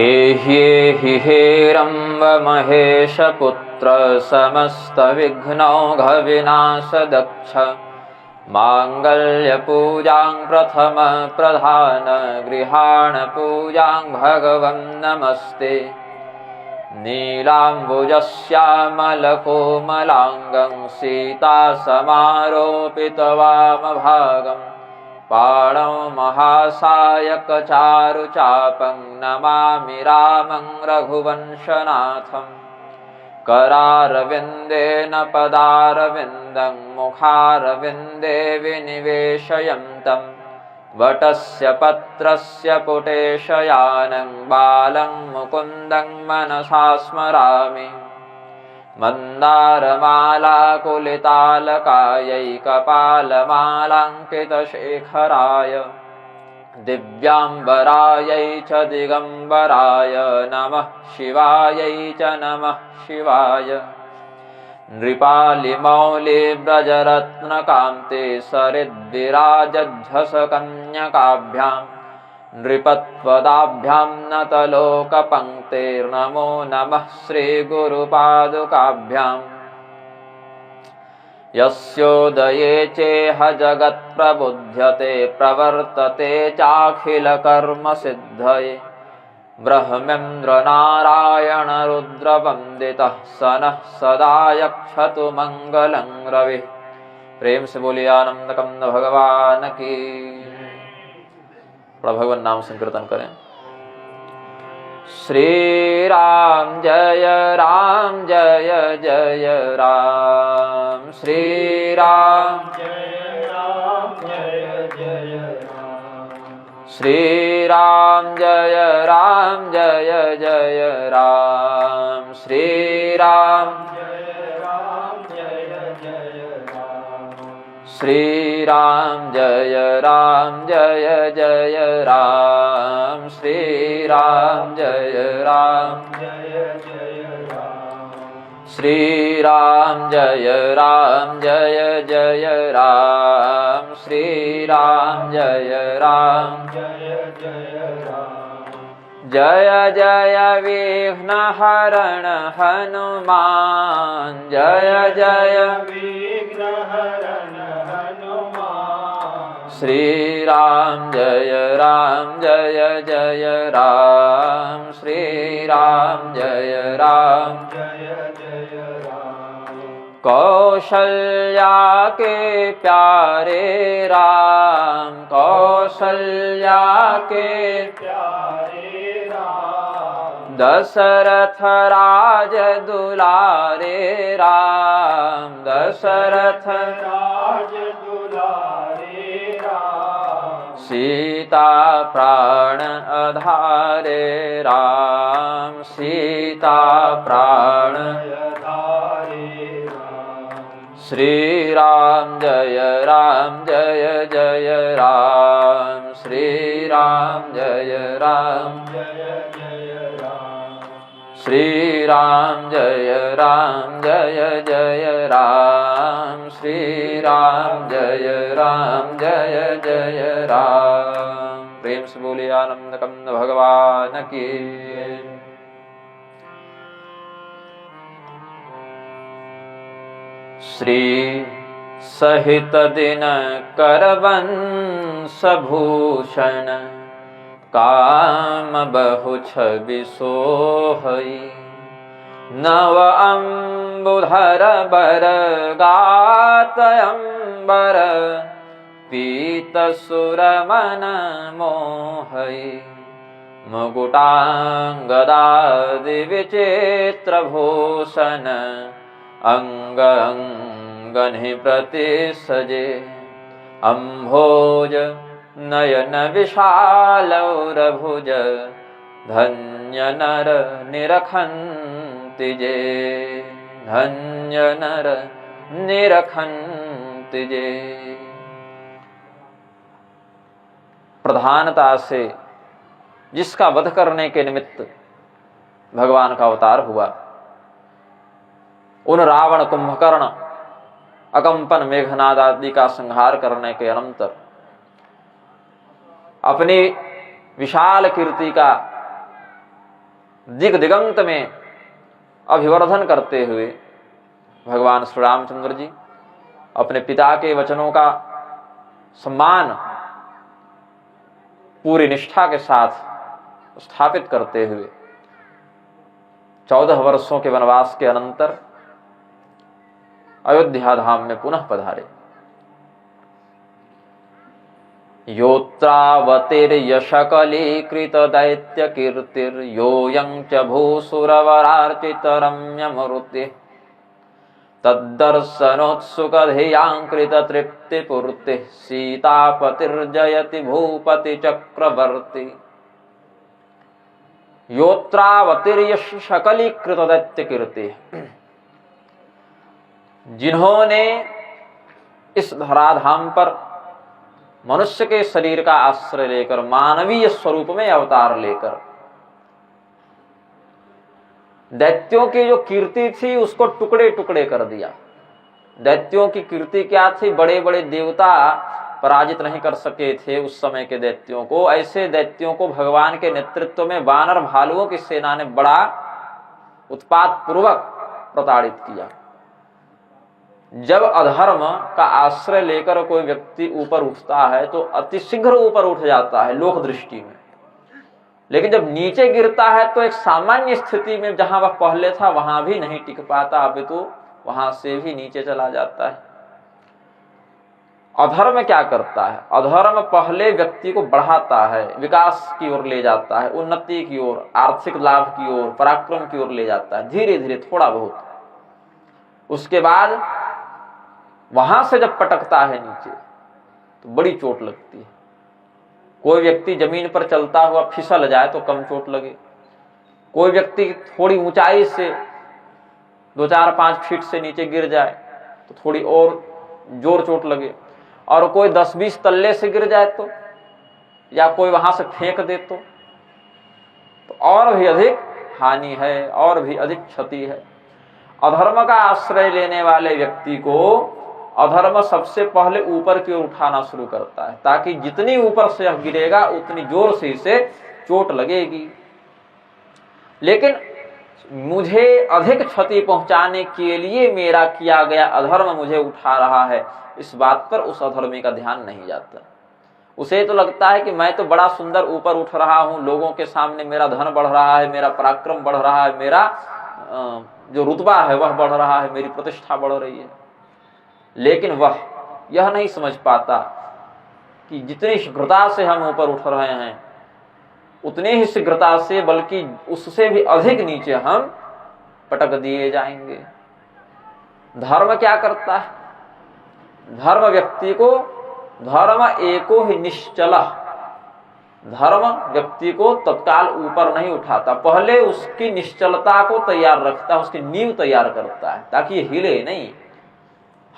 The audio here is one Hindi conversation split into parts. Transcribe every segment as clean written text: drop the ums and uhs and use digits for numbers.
एह्येहि हेरम्ब महेशपुत्र समस्तविघ्नौघविनाशदक्ष माङ्गल्यपूजां प्रथम प्रधान गृहाण पूजां भगवन् नमस्ते। नीलाम्बुजश्यामलकोमलाङ्गं सीतासमारोपितवामभागम् पाणौ महासायकचारुचापं नमामि रामं रघुवंशनाथम्। करारविन्देन पदारविन्दं मुखारविन्दे विनिवेशयन्तं वटस्य पत्रस्य पुटेशयानं बालं मुकुन्दं मनसा स्मरामि। मन्दारमालाकुलितालकायै कपालमालाङ्कितशेखराय दिव्याम्बरायै च दिगम्बराय नमः शिवायै च नमः शिवाय। नृपालिमौलिव्रजरत्नकान्ते सरिद्विराजध्वसकन्यकाभ्यां नृपत्वदाभ्यां नतलोकपङ्क्तेर्नमो नमः श्रीगुरुपादुकाभ्याम्। यस्योदये चेह जगत्प्रबुध्यते प्रवर्तते चाखिलकर्मसिद्धये ब्रह्मेन्द्रनारायणरुद्रवन्दितः स नः सदा यक्षतु मङ्गलं रविः। प्रेम से बोलिए आनंद कंद भगवान की। भगवान नाम संकीर्तन करें। श्री राम जय जय राम। श्री राम जय जय राम। श्री राम जय जय राम। श्री राम जय जय राम। श्री राम जय जय राम। श्री राम जय जय राम। श्री राम जय जय राम। श्री राम जय जय राम। जय जय विघ्नहरण हनुमान जय जय विघ्नहरण हनुमान। श्री राम जय जय राम। श्री राम जय जय राम। कौशल्या के प्यारे राम। कौशल्या के प्यारे राम। दशरथ राज दुलारे राम। दशरथ राज दुलारे राम। सीता प्राण आधारे राम। सीता प्राण धारे राम। श्री राम जय जय राम। श्री राम जय जय राम। श्री राम जय जय राम। श्री राम जय जय राम। प्रेम से बोलिए आनंद कंद भगवान की। श्री सहित दिन करवंश भूषण काम बहु छवि सोहई। नव अम्बुधर बर गात अंबर पीत सुर मन मोहई। मुकुटांगदादि विचित्र भूषण अंग अंगनि प्रति सजे। अम्भोज नयन विशालौरभुज धन्य नर निरखन्ति जे। धन्य नर निरखन्ति जे। प्रधानता से जिसका वध करने के निमित्त भगवान का अवतार हुआ, उन रावण कुंभकर्ण अकंपन मेघनाद आदि का संहार करने के अनंतर अपनी विशाल कीर्ति का दिग दिगंत में अभिवर्धन करते हुए भगवान श्री रामचंद्र जी अपने पिता के वचनों का सम्मान पूरी निष्ठा के साथ स्थापित करते हुए 14 वर्षों के वनवास के अनंतर अयोध्या धाम में पुनः पधारे। योत्रावतिर्यशकलीकृत दैत्य कीर्तिर्योऽयं च भूसुरवरार्चित रम्यमूर्तिः तद्दर्शनोत्सुकधियाङ्कृत तृप्तिपूर्तिः सीतापतिर्जयति भूपति चक्रवर्ती। योत्रावतिर्यशकलीकृत दैत्य कीर्ति, जिन्होंने इस धराधाम पर मनुष्य के शरीर का आश्रय लेकर मानवीय स्वरूप में अवतार लेकर दैत्यों की जो कीर्ति थी उसको टुकड़े टुकड़े कर दिया। दैत्यों की कीर्ति क्या थी? बड़े बड़े देवता पराजित नहीं कर सके थे उस समय के दैत्यों को। ऐसे दैत्यों को भगवान के नेतृत्व में वानर भालुओं की सेना ने बड़ा उत्पात पूर्वक प्रताड़ित किया। जब अधर्म का आश्रय लेकर कोई व्यक्ति ऊपर उठता है तो अतिशीघ्र ऊपर उठ जाता है लोक दृष्टि में, लेकिन जब नीचे गिरता है तो एक सामान्य स्थिति में जहां वह पहले था वहां भी नहीं टिक पाता, अभी तो वहां से भी नीचे चला जाता है। अधर्म क्या करता है? अधर्म पहले व्यक्ति को बढ़ाता है, विकास की ओर ले जाता है, उन्नति की ओर, आर्थिक लाभ की ओर, पराक्रम की ओर ले जाता है, धीरे धीरे थोड़ा बहुत। उसके बाद वहां से जब पटकता है नीचे तो बड़ी चोट लगती है। कोई व्यक्ति जमीन पर चलता हुआ फिसल जाए तो कम चोट लगे, कोई व्यक्ति थोड़ी ऊंचाई से 2-4-5 फीट से नीचे गिर जाए तो थोड़ी और जोर चोट लगे, और कोई 10-20 तल्ले से गिर जाए तो, या कोई वहां से फेंक दे तो और भी अधिक हानि है, और भी अधिक क्षति है। अधर्म का आश्रय लेने वाले व्यक्ति को अधर्म सबसे पहले ऊपर की ओर उठाना शुरू करता है, ताकि जितनी ऊपर से यह गिरेगा उतनी जोर से इसे चोट लगेगी। लेकिन मुझे अधिक क्षति पहुंचाने के लिए मेरा किया गया अधर्म मुझे उठा रहा है, इस बात पर उस अधर्मी का ध्यान नहीं जाता। उसे तो लगता है कि मैं तो बड़ा सुंदर ऊपर उठ रहा हूं, लोगों के सामने मेरा धन बढ़ रहा है, मेरा पराक्रम बढ़ रहा है, मेरा जो रुतबा है वह बढ़ रहा है, मेरी प्रतिष्ठा बढ़ रही है। लेकिन वह यह नहीं समझ पाता कि जितनी शीघ्रता से हम ऊपर उठ रहे हैं उतनी ही शीघ्रता से, बल्कि उससे भी अधिक नीचे हम पटक दिए जाएंगे। धर्म क्या करता है? धर्म व्यक्ति को, धर्म एको ही निश्चल, धर्म व्यक्ति को तत्काल ऊपर नहीं उठाता, पहले उसकी निश्चलता को तैयार रखता है, उसकी नींव तैयार करता है ताकि ये हिले नहीं।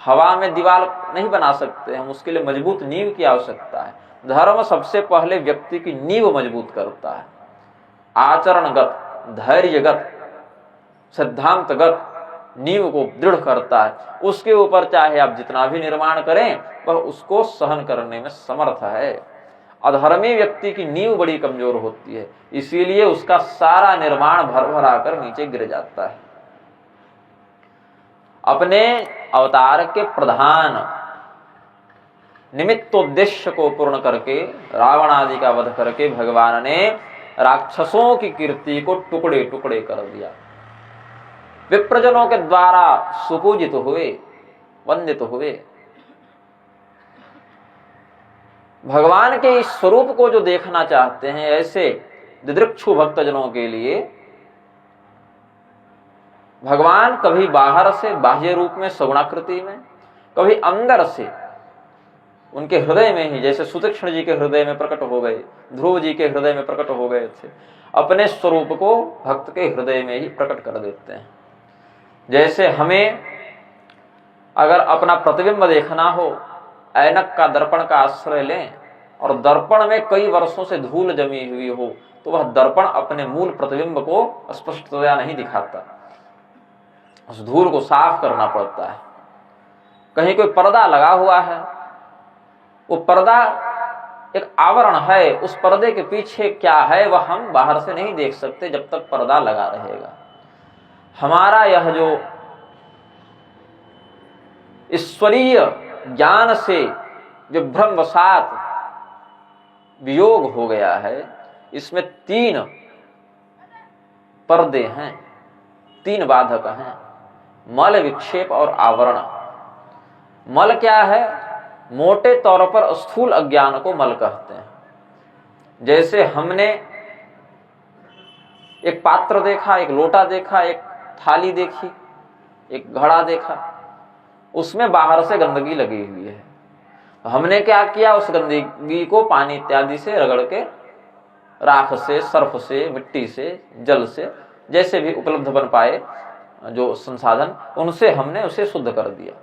हवा में दीवार नहीं बना सकते हम, उसके लिए मजबूत नींव की आवश्यकता है। धर्म सबसे पहले व्यक्ति की नींव मजबूत करता है, आचरणगत, धैर्यगत, सिद्धांतगत नींव को दृढ़ करता है। उसके ऊपर चाहे आप जितना भी निर्माण करें वह उसको सहन करने में समर्थ है। अधर्मी व्यक्ति की नींव बड़ी कमजोर होती है, इसीलिए उसका सारा निर्माण भर भरा कर नीचे गिर जाता है। अपने अवतार के प्रधान निमित्तोद्देश्य को पूर्ण करके, रावण आदि का वध करके भगवान ने राक्षसों की कीर्ति को टुकड़े टुकड़े कर दिया। विप्रजनों के द्वारा सुपूजित हुए, वंदित हुए। भगवान के इस स्वरूप को जो देखना चाहते हैं, ऐसे दिदृक्षु भक्तजनों के लिए भगवान कभी बाहर से बाह्य रूप में सगुणाकृति में, कभी अंदर से उनके हृदय में ही, जैसे सुतीक्ष्ण जी के हृदय में प्रकट हो गए, ध्रुव जी के हृदय में प्रकट हो गए थे, अपने स्वरूप को भक्त के हृदय में ही प्रकट कर देते हैं। जैसे हमें अगर अपना प्रतिबिंब देखना हो, ऐनक का, दर्पण का आश्रय लें और दर्पण में कई वर्षों से धूल जमी हुई हो तो वह दर्पण अपने मूल प्रतिबिंब को स्पष्टतया नहीं दिखाता, उस धूल को साफ करना पड़ता है। कहीं कोई पर्दा लगा हुआ है, वो पर्दा एक आवरण है, उस पर्दे के पीछे क्या है वह हम बाहर से नहीं देख सकते जब तक पर्दा लगा रहेगा। हमारा यह जो ईश्वरीय ज्ञान से जो भ्रमवशात वियोग हो गया है, इसमें 3 पर्दे हैं, 3 बाधक हैं, मल, विक्षेप और आवरण। मल क्या है? मोटे तौर पर स्थूल अज्ञान को मल कहते हैं। जैसे हमने एक पात्र देखा, एक लोटा देखा, एक थाली देखी, एक घड़ा देखा, उसमें बाहर से गंदगी लगी हुई है। हमने क्या किया? उस गंदगी को पानी इत्यादि से रगड़ के, राख से, सर्फ से, मिट्टी से, जल से, जैसे भी उपलब्ध बन पाए जो संसाधन, उनसे हमने उसे शुद्ध कर दिया,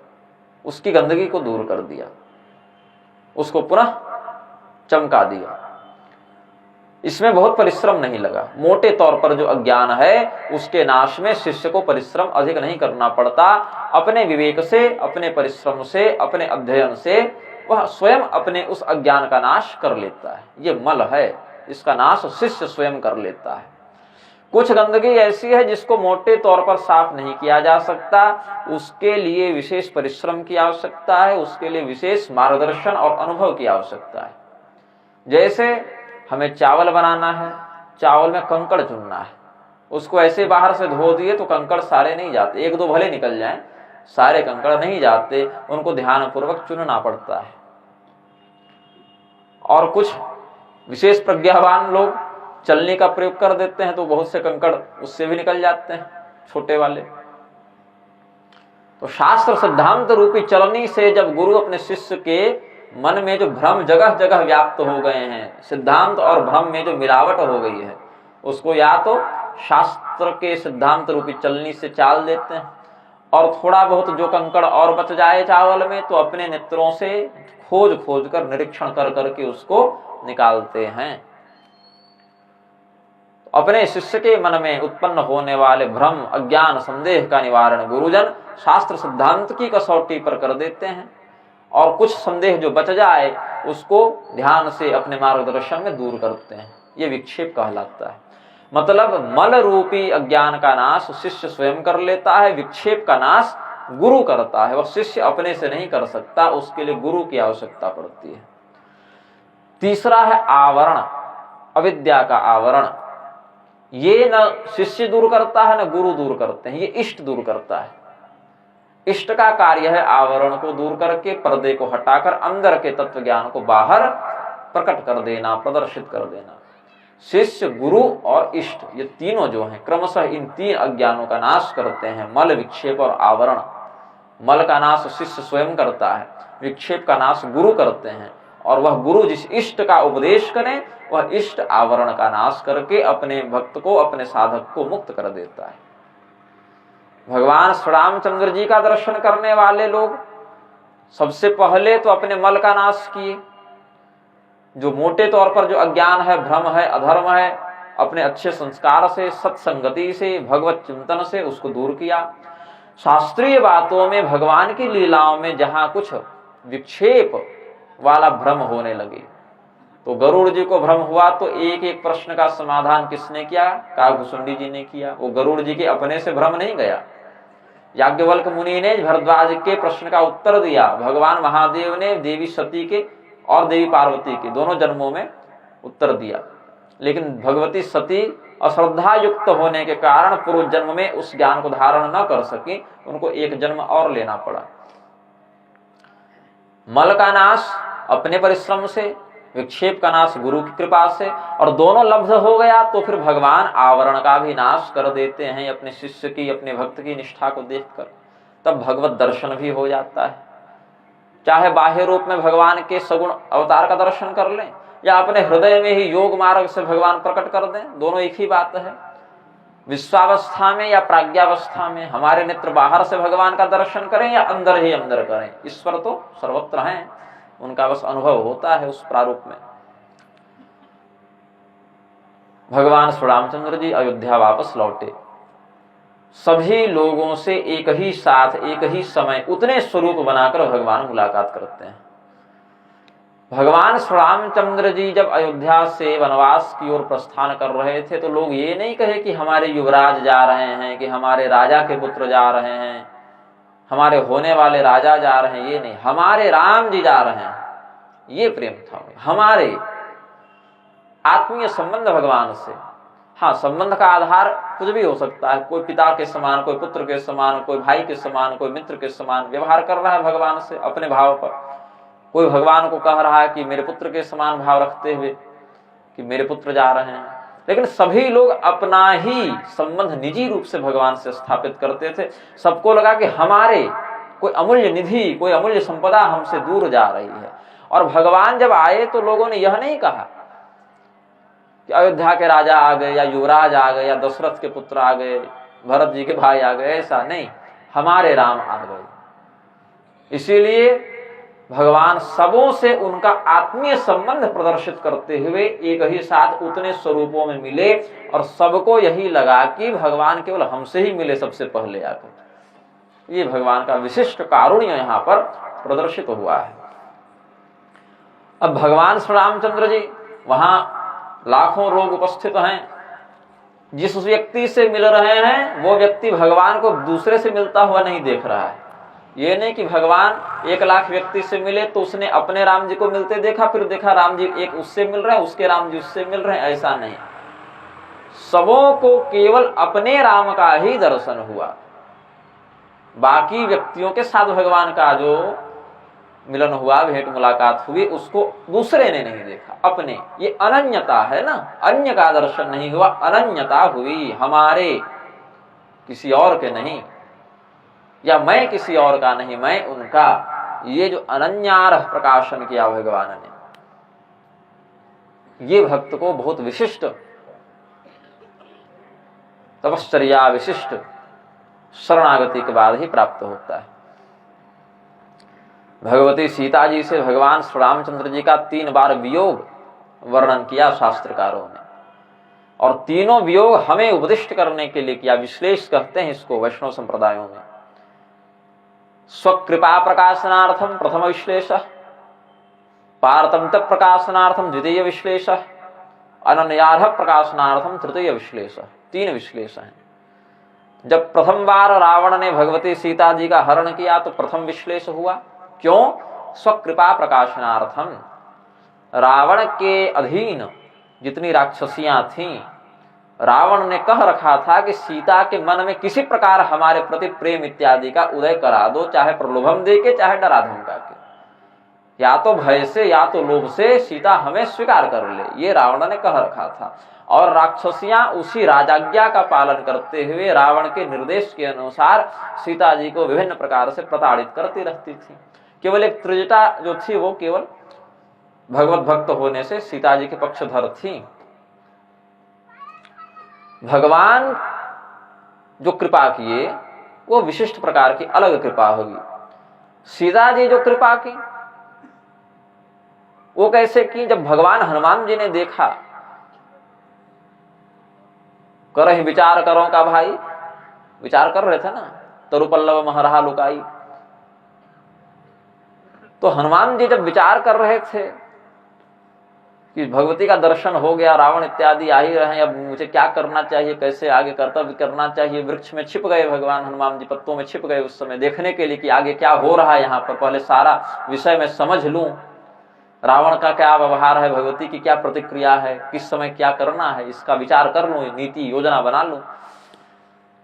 उसकी गंदगी को दूर कर दिया, उसको पुनः चमका दिया। इसमें बहुत परिश्रम नहीं लगा। मोटे तौर पर जो अज्ञान है उसके नाश में शिष्य को परिश्रम अधिक नहीं करना पड़ता। अपने विवेक से, अपने परिश्रम से, अपने अध्ययन से वह स्वयं अपने उस अज्ञान का नाश कर लेता है। ये मल है, इसका नाश शिष्य स्वयं कर लेता है। कुछ गंदगी ऐसी है जिसको मोटे तौर पर साफ नहीं किया जा सकता, उसके लिए विशेष परिश्रम की आवश्यकता है, उसके लिए विशेष मार्गदर्शन और अनुभव की आवश्यकता है। जैसे हमें चावल बनाना है, चावल में कंकड़ चुनना है, उसको ऐसे बाहर से धो दिए तो कंकड़ सारे नहीं जाते, 1-2 भले निकल जाएं, सारे कंकड़ नहीं जाते, उनको ध्यानपूर्वक चुनना पड़ता है। और कुछ विशेष प्रज्ञावान लोग चलने का प्रयोग कर देते हैं तो बहुत से कंकड़ उससे भी निकल जाते हैं, छोटे वाले। तो शास्त्र सिद्धांत रूपी चलनी से जब गुरु अपने शिष्य के मन में जो भ्रम जगह जगह व्याप्त हो गए हैं, सिद्धांत और भ्रम में जो मिलावट हो गई है, उसको या तो शास्त्र के सिद्धांत रूपी चलनी से चाल देते हैं, और थोड़ा बहुत जो कंकड़ और बच जाए चावल में तो अपने नेत्रों से खोज खोज कर, निरीक्षण कर करके उसको निकालते हैं। अपने शिष्य के मन में उत्पन्न होने वाले भ्रम, अज्ञान, संदेह का निवारण गुरुजन शास्त्र सिद्धांत की कसौटी पर कर देते हैं, और कुछ संदेह जो बच जाए उसको ध्यान से अपने मार्गदर्शन में दूर करते हैं। ये विक्षेप कहलाता है। मतलब मल रूपी अज्ञान का नाश शिष्य स्वयं कर लेता है, विक्षेप का नाश गुरु करता है। वह शिष्य अपने से नहीं कर सकता, उसके लिए गुरु की आवश्यकता पड़ती है। तीसरा है आवरण, अविद्या का आवरण। ये न शिष्य दूर करता है न गुरु दूर करते हैं, ये इष्ट दूर करता है। इष्ट का कार्य है आवरण को दूर करके, पर्दे को हटाकर अंदर के तत्व ज्ञान को बाहर प्रकट कर देना, प्रदर्शित कर देना। शिष्य, गुरु और इष्ट, ये तीनों जो हैं क्रमशः इन 3 अज्ञानों का नाश करते हैं, मल, विक्षेप और आवरण। मल का नाश शिष्य स्वयं करता है, विक्षेप का नाश गुरु करते हैं, और वह गुरु जिस इष्ट का उपदेश करें वह इष्ट आवरण का नाश करके अपने भक्त को, अपने साधक को मुक्त कर देता है। भगवान श्री रामचंद्र जी का दर्शन करने वाले लोग सबसे पहले तो अपने मल का नाश किए। जो मोटे तौर पर जो अज्ञान है, भ्रम है, अधर्म है, अपने अच्छे संस्कार से, सत्संगति से, भगवत चिंतन से उसको दूर किया। शास्त्रीय बातों में, भगवान की लीलाओं में जहां कुछ विक्षेप वाला भ्रम होने लगे, तो गरुड़ जी को भ्रम हुआ तो एक एक प्रश्न का समाधान किसने किया? काकभूषुंडी जी ने किया। वो गरुड़ जी के अपने से भ्रम नहीं गया। याज्ञवल्क्य मुनि ने भरद्वाज के प्रश्न का उत्तर दिया। भगवान महादेव ने देवी सती के और देवी पार्वती के दोनों जन्मों में उत्तर दिया, लेकिन भगवती सती अश्रद्धा युक्त होने के कारण पूर्व जन्म में उस ज्ञान को धारण न कर सकी, उनको एक जन्म और लेना पड़ा। मल का नाश अपने परिश्रम से, विक्षेप का नाश गुरु की कृपा से, और दोनों लब्ध हो गया तो फिर भगवान आवरण का भी नाश कर देते हैं अपने शिष्य की, अपने भक्त की निष्ठा को देखकर। तब भगवत दर्शन भी हो जाता है। चाहे बाह्य रूप में भगवान के सगुण अवतार का दर्शन कर लें, या अपने हृदय में ही योग मार्ग से भगवान प्रकट कर दें, दोनों एक ही बात है। विश्वावस्था में या प्राज्ञावस्था में हमारे नेत्र बाहर से भगवान का दर्शन करें या अंदर ही अंदर करें, ईश्वर तो सर्वत्र हैं, उनका बस अनुभव होता है उस प्रारूप में। भगवान श्री रामचंद्र जी अयोध्या वापस लौटे। सभी लोगों से एक ही साथ, एक ही समय, उतने स्वरूप बनाकर भगवान मुलाकात करते हैं। भगवान श्री रामचंद्र जी जब अयोध्या से वनवास की ओर प्रस्थान कर रहे थे तो लोग ये नहीं कहे कि हमारे युवराज जा रहे हैं, कि हमारे राजा के पुत्र जा रहे हैं, हमारे होने वाले राजा जा रहे हैं, ये नहीं, हमारे राम जी जा रहे हैं, ये प्रेम था। हमारे आत्मीय संबंध भगवान से। हाँ, संबंध का आधार कुछ भी हो सकता है, कोई पिता के समान, कोई पुत्र के समान, कोई भाई के समान, कोई मित्र के समान व्यवहार कर रहा है भगवान से अपने भाव पर। कोई भगवान को कह रहा है कि मेरे पुत्र के समान भाव रखते हुए कि मेरे पुत्र जा रहे हैं, लेकिन सभी लोग अपना ही संबंध निजी रूप से भगवान से स्थापित करते थे। सबको लगा कि हमारे कोई अमूल्य निधि, कोई अमूल्य संपदा हमसे दूर जा रही है। और भगवान जब आए तो लोगों ने यह नहीं कहा कि अयोध्या के राजा आ गए, या युवराज आ गए, या दशरथ के पुत्र आ गए, भरत जी के भाई आ गए, ऐसा नहीं, हमारे राम आ गए। इसीलिए भगवान सबों से उनका आत्मीय संबंध प्रदर्शित करते हुए एक ही साथ उतने स्वरूपों में मिले, और सबको यही लगा कि भगवान केवल हमसे ही मिले सबसे पहले आकर। ये भगवान का विशिष्ट कारुण्य यहाँ पर प्रदर्शित हुआ है। अब भगवान श्री रामचंद्र जी वहां लाखों लोग उपस्थित हैं, जिस व्यक्ति से मिल रहे हैं वो व्यक्ति भगवान को दूसरे से मिलता हुआ नहीं देख रहा है। ये नहीं कि भगवान 1 लाख व्यक्ति से मिले तो उसने अपने राम जी को मिलते देखा, फिर देखा राम जी एक उससे मिल रहे हैं, उसके राम जी उससे मिल रहे हैं, ऐसा नहीं। सबों को केवल अपने राम का ही दर्शन हुआ। बाकी व्यक्तियों के साथ भगवान का जो मिलन हुआ, भेंट मुलाकात हुई, उसको दूसरे ने नहीं देखा, अपने। ये अनन्यता है ना, अन्य का दर्शन नहीं हुआ, अनन्यता हुई, हमारे किसी और के नहीं, या मैं किसी और का नहीं, मैं उनका। ये जो अनन्यारह प्रकाशन किया भगवान ने, ये भक्त को बहुत विशिष्ट तपश्चर्या विशिष्ट शरणागति के बाद ही प्राप्त होता है। भगवती सीता जी से भगवान श्री रामचंद्र जी का 3 बार वियोग वर्णन किया शास्त्रकारों ने, और तीनों वियोग हमें उपदिष्ट करने के लिए किया। विश्लेष कहते हैं इसको वैष्णव संप्रदायों में। स्वकृपा प्रकाशनार्थम प्रथम विश्लेष, पारतंत्र प्रकाशनार्थम द्वितीय विश्लेष, अनन्यार्ह प्रकाशनार्थम तृतीय विश्लेष। 3 विश्लेष हैं। जब प्रथम बार रावण ने भगवती सीता जी का हरण किया तो प्रथम विश्लेष हुआ। क्यों? स्वकृपा प्रकाशनार्थम। रावण के अधीन जितनी राक्षसियां थीं, रावण ने कह रखा था कि सीता के मन में किसी प्रकार हमारे प्रति प्रेम इत्यादि का उदय करा दो, चाहे प्रलोभन दे के, चाहे डरा धमका के, या तो भय से या तो लोभ से सीता हमें स्वीकार कर ले, ये रावण ने कह रखा था। और राक्षसियां उसी राजाज्ञा का पालन करते हुए रावण के निर्देश के अनुसार सीता जी को विभिन्न प्रकार से प्रताड़ित करती रहती थी। केवल एक त्रिजटा जो थी वो केवल भगवत भक्त होने से सीता जी के पक्षधर थी। भगवान जो कृपा किए वो विशिष्ट प्रकार की अलग कृपा होगी। सीता जी जो कृपा की वो कैसे की? जब भगवान हनुमान जी ने देखा, करहि विचार करो का भाई, विचार कर रहे थे ना, तरुपल्लव महरहा लुकाई। तो हनुमान जी जब विचार कर रहे थे कि भगवती का दर्शन हो गया, रावण इत्यादि आ ही रहे हैं, अब मुझे क्या करना चाहिए, कैसे आगे कर्तव्य करना चाहिए, वृक्ष में छिप गए भगवान हनुमान जी, पत्तों में छिप गए उस समय देखने के लिए कि आगे क्या हो रहा है यहाँ पर, पहले सारा विषय में समझ लूं, रावण का क्या व्यवहार है, भगवती की क्या प्रतिक्रिया है, किस समय क्या करना है, इसका विचार कर लूं, नीति योजना बना लूं।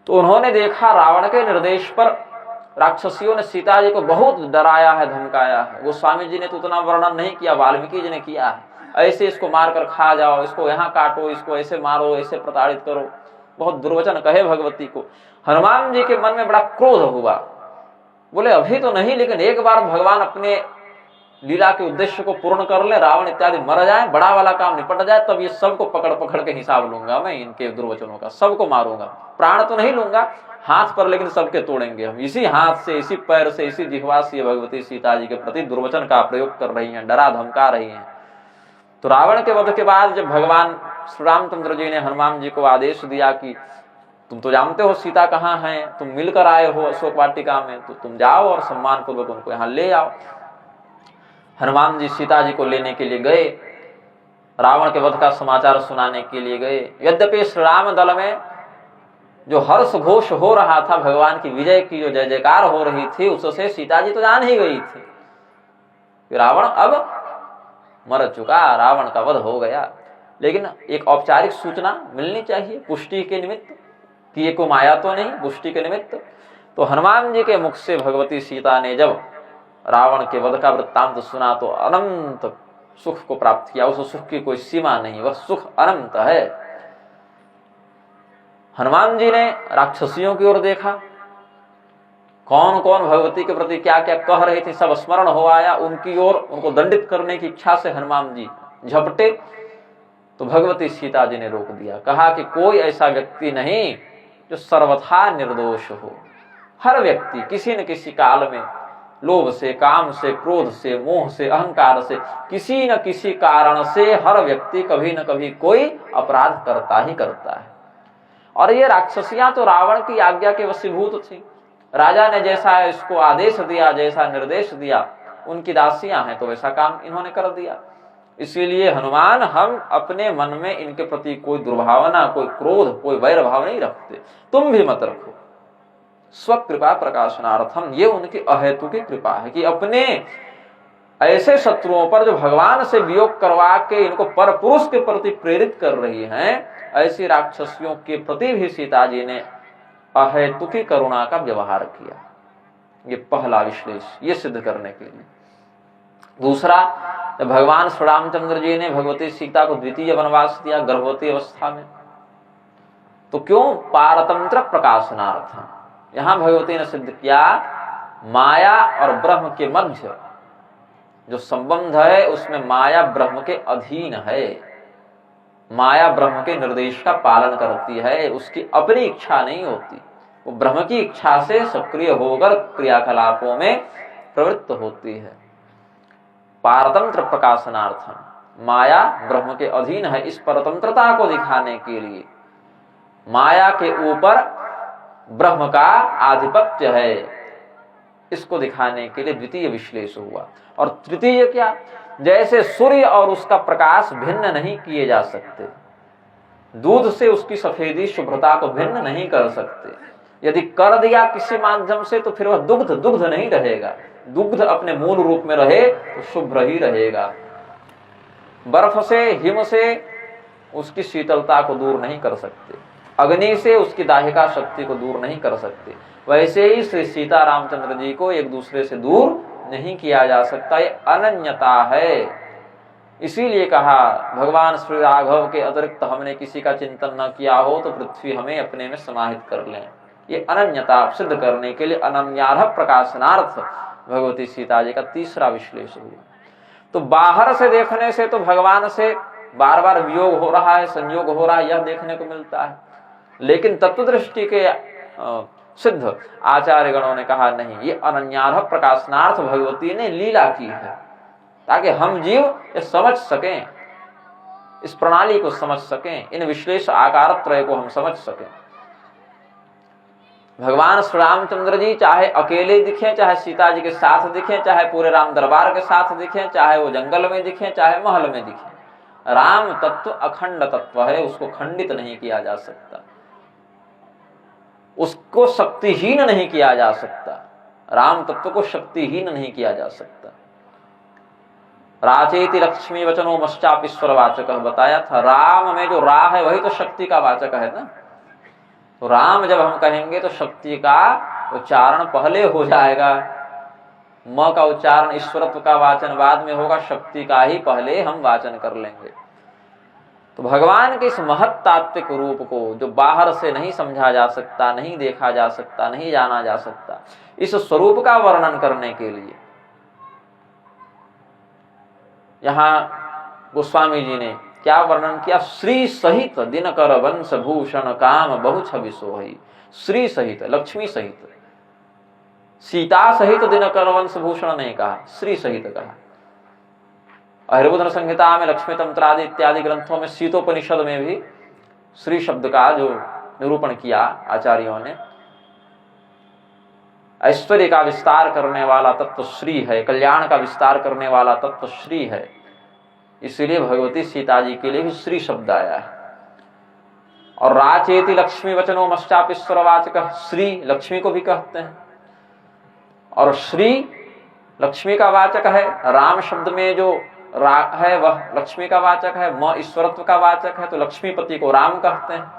तो उन्होंने देखा रावण के निर्देश पर राक्षसियों ने सीता जी को बहुत डराया है, धमकाया है। गोस्वामी जी ने तो उतना वर्णन नहीं किया, वाल्मीकि जी ने किया है। ऐसे इसको मारकर खा जाओ, इसको यहाँ काटो, इसको ऐसे मारो, ऐसे प्रताड़ित करो, बहुत दुर्वचन कहे भगवती को। हनुमान जी के मन में बड़ा क्रोध हुआ, बोले अभी तो नहीं, लेकिन एक बार भगवान अपने लीला के उद्देश्य को पूर्ण कर ले, रावण इत्यादि मर जाए, बड़ा वाला काम निपट जाए, तब ये सबको पकड़ पकड़ के हिसाब लूंगा मैं, इनके दुर्वचनों का सबको मारूंगा, प्राण तो नहीं लूंगा हाथ पर, लेकिन सबके तोड़ेंगे हम। इसी हाथ से, इसी पैर से, इसी जिह्वा से भगवती सीता जी के प्रति दुर्वचन का प्रयोग कर रही हैं, डरा धमका रही हैं। तो रावण के वध के बाद जब भगवान श्री रामचंद्र जी ने हनुमान जी को आदेश दिया कि तुम तो जानते हो सीता कहाँ है, तुम मिलकर आए हो अशोक वाटिका में, तो तुम जाओ और सम्मान पूर्वक उनको यहाँ ले आओ। हनुमान जी सीता जी को लेने के लिए गए, रावण के वध का समाचार सुनाने के लिए गए। यद्यपि श्री राम दल में जो हर्ष घोष हो रहा था, भगवान की विजय की जो जय जयकार हो रही थी, उससे सीता जी तो जान ही गई थी कि रावण अब मर चुका, रावण का वध हो गया। लेकिन एक औपचारिक सूचना मिलनी चाहिए पुष्टि के निमित्त कि ये कोई माया तो नहीं, पुष्टि के निमित्त। तो हनुमान जी के मुख से भगवती सीता ने जब रावण के वध का वृत्तांत सुना तो अनंत सुख को प्राप्त किया। उस सुख की कोई सीमा नहीं, वह सुख अनंत है। हनुमान जी ने राक्षसियों की ओर देखा, कौन कौन भगवती के प्रति क्या क्या कह रहे थे, सब स्मरण हो आया उनकी ओर। उनको दंडित करने की इच्छा से हनुमान जी झपटे तो भगवती सीता जी ने रोक दिया, कहा कि कोई ऐसा व्यक्ति नहीं जो सर्वथा निर्दोष हो। हर व्यक्ति किसी न किसी काल में लोभ से, काम से, क्रोध से, मोह से, अहंकार से, किसी न किसी कारण से हर व्यक्ति कभी न कभी कोई अपराध करता ही करता है। और ये राक्षसियां तो रावण की आज्ञा के वशीभूत थी। राजा ने जैसा इसको आदेश दिया, जैसा निर्देश दिया, उनकी दासियां हैं तो वैसा काम इन्होंने कर दिया। इसीलिए हनुमान, हम अपने मन में इनके प्रति कोई दुर्भावना, कोई क्रोध, कोई वैर भाव नहीं रखते। तुम भी मत रखो। स्वकृपा प्रकाशनार्थम, ये उनकी अहेतु की कृपा है कि अपने ऐसे शत्रुओं पर जो भगवान से वियोग करवा के इनको पर पुरुष के प्रति प्रेरित कर रही हैं, ऐसी राक्षसियों के प्रति भी सीता जी ने अहेतु की करुणा का व्यवहार किया। ये पहला विश्लेष, ये सिद्ध करने के लिए। दूसरा, जब भगवान श्री रामचंद्र जी ने भगवती सीता को द्वितीय वनवास दिया गर्भवती अवस्था में, तो क्यों? पारतंत्र प्रकाशनार्थम। यहां भगवती ने सिद्ध किया माया और ब्रह्म के मध्य जो संबंध है उसमें माया ब्रह्म के अधीन है। माया ब्रह्म के निर्देश का पालन करती है, उसकी अपनी इच्छा नहीं होती। वो ब्रह्म की इच्छा से सक्रिय होकर क्रियाकलापों में प्रवृत्त होती है। पारतंत्र प्रकाशनार्थम, माया ब्रह्म के अधीन है। इस परतंत्रता को दिखाने के लिए माया के ऊपर ब्रह्म का आधिपत्य है, इसको दिखाने के लिए द्वितीय विश्लेष हुआ। और तृतीय क्या? जैसे सूर्य और उसका प्रकाश भिन्न नहीं किए जा सकते, दूध से उसकी सफेदी शुभ्रता को भिन्न नहीं कर सकते। यदि कर दिया किसी माध्यम से तो फिर वह दुग्ध दुग्ध नहीं रहेगा। दुग्ध अपने मूल रूप में रहे तो शुभ्र ही रहेगा। बर्फ से, हिम से उसकी शीतलता को दूर नहीं कर सकते, अग्नि से उसकी दाहिका शक्ति को दूर नहीं कर सकते। वैसे ही श्री सीता रामचंद्र जी को एक दूसरे से दूर नहीं किया जा सकता, ये अनन्यता है। इसीलिए कहा भगवान श्री राघव के अतिरिक्त हमने किसी का चिंतन न किया हो तो पृथ्वी हमें अपने में समाहित कर लें। ये अनन्यता सिद्ध करने के लिए अनन्यार्ह प्रकाशनार्थ भगवती सीता जी का तीसरा विश्लेषण हुआ। तो बाहर से देखने से तो भगवान से बार बार वियोग हो रहा है, संयोग हो रहा है, यह देखने को मिलता है। लेकिन तत्वदृष्टि के सिद्ध आचार्य गणों ने कहा नहीं, ये अनन्यार्ह प्रकाशनार्थ भगवती ने लीला की है, ताकि हम जीव ये समझ सकें, इस प्रणाली को समझ सकें, इन विश्लेष आकार त्रय को हम समझ सकें। भगवान श्री रामचंद्र जी चाहे अकेले दिखें, चाहे सीता जी के साथ दिखें, चाहे पूरे राम दरबार के साथ दिखें, चाहे वो जंगल में दिखें, चाहे महल में दिखें, राम तत्व अखंड तत्व है, उसको खंडित नहीं किया जा सकता, उसको शक्तिहीन नहीं किया जा सकता। राम तत्व को शक्तिहीन नहीं किया जा सकता। राचेति लक्ष्मी वचनो मश्चापीश्वर वाचक बताया था। राम में जो रा है वही तो शक्ति का वाचक है ना। तो राम जब हम कहेंगे तो शक्ति का उच्चारण पहले हो जाएगा, म का उच्चारण ईश्वरत्व का वाचन बाद में होगा, शक्ति का ही पहले हम वाचन कर लेंगे। तो भगवान के इस महत् तात्विक रूप को जो बाहर से नहीं समझा जा सकता, नहीं देखा जा सकता, नहीं जाना जा सकता, इस स्वरूप का वर्णन करने के लिए यहाँ गोस्वामी जी ने क्या वर्णन किया? श्री सहित दिनकर वंश भूषण काम बहु छवि सोहई। श्री सहित, लक्ष्मी सहित, सीता सहित दिनकर वंश भूषण नहीं कहा, श्री सहित कहा। हरिबुद्ध संहिता में, लक्ष्मी तंत्रादि इत्यादि ग्रंथों में, शीतोपनिषद में भी श्री शब्द का जो निरूपण किया आचार्यों ने, ऐश्वर्य का विस्तार करने वाला तत्व श्री है, कल्याण का विस्तार करने वाला तत्व श्री है। इसीलिए भगवती सीता जी के लिए भी श्री शब्द आया है। और राचेति लक्ष्मी वचनो मश्चापीश्वरवाचक, श्री लक्ष्मी को भी कहते हैं। और श्री लक्ष्मी का वाचक है, राम शब्द में जो रा है वह लक्ष्मी का वाचक है, म ईश्वरत्व का वाचक है, तो लक्ष्मीपति को राम कहते हैं।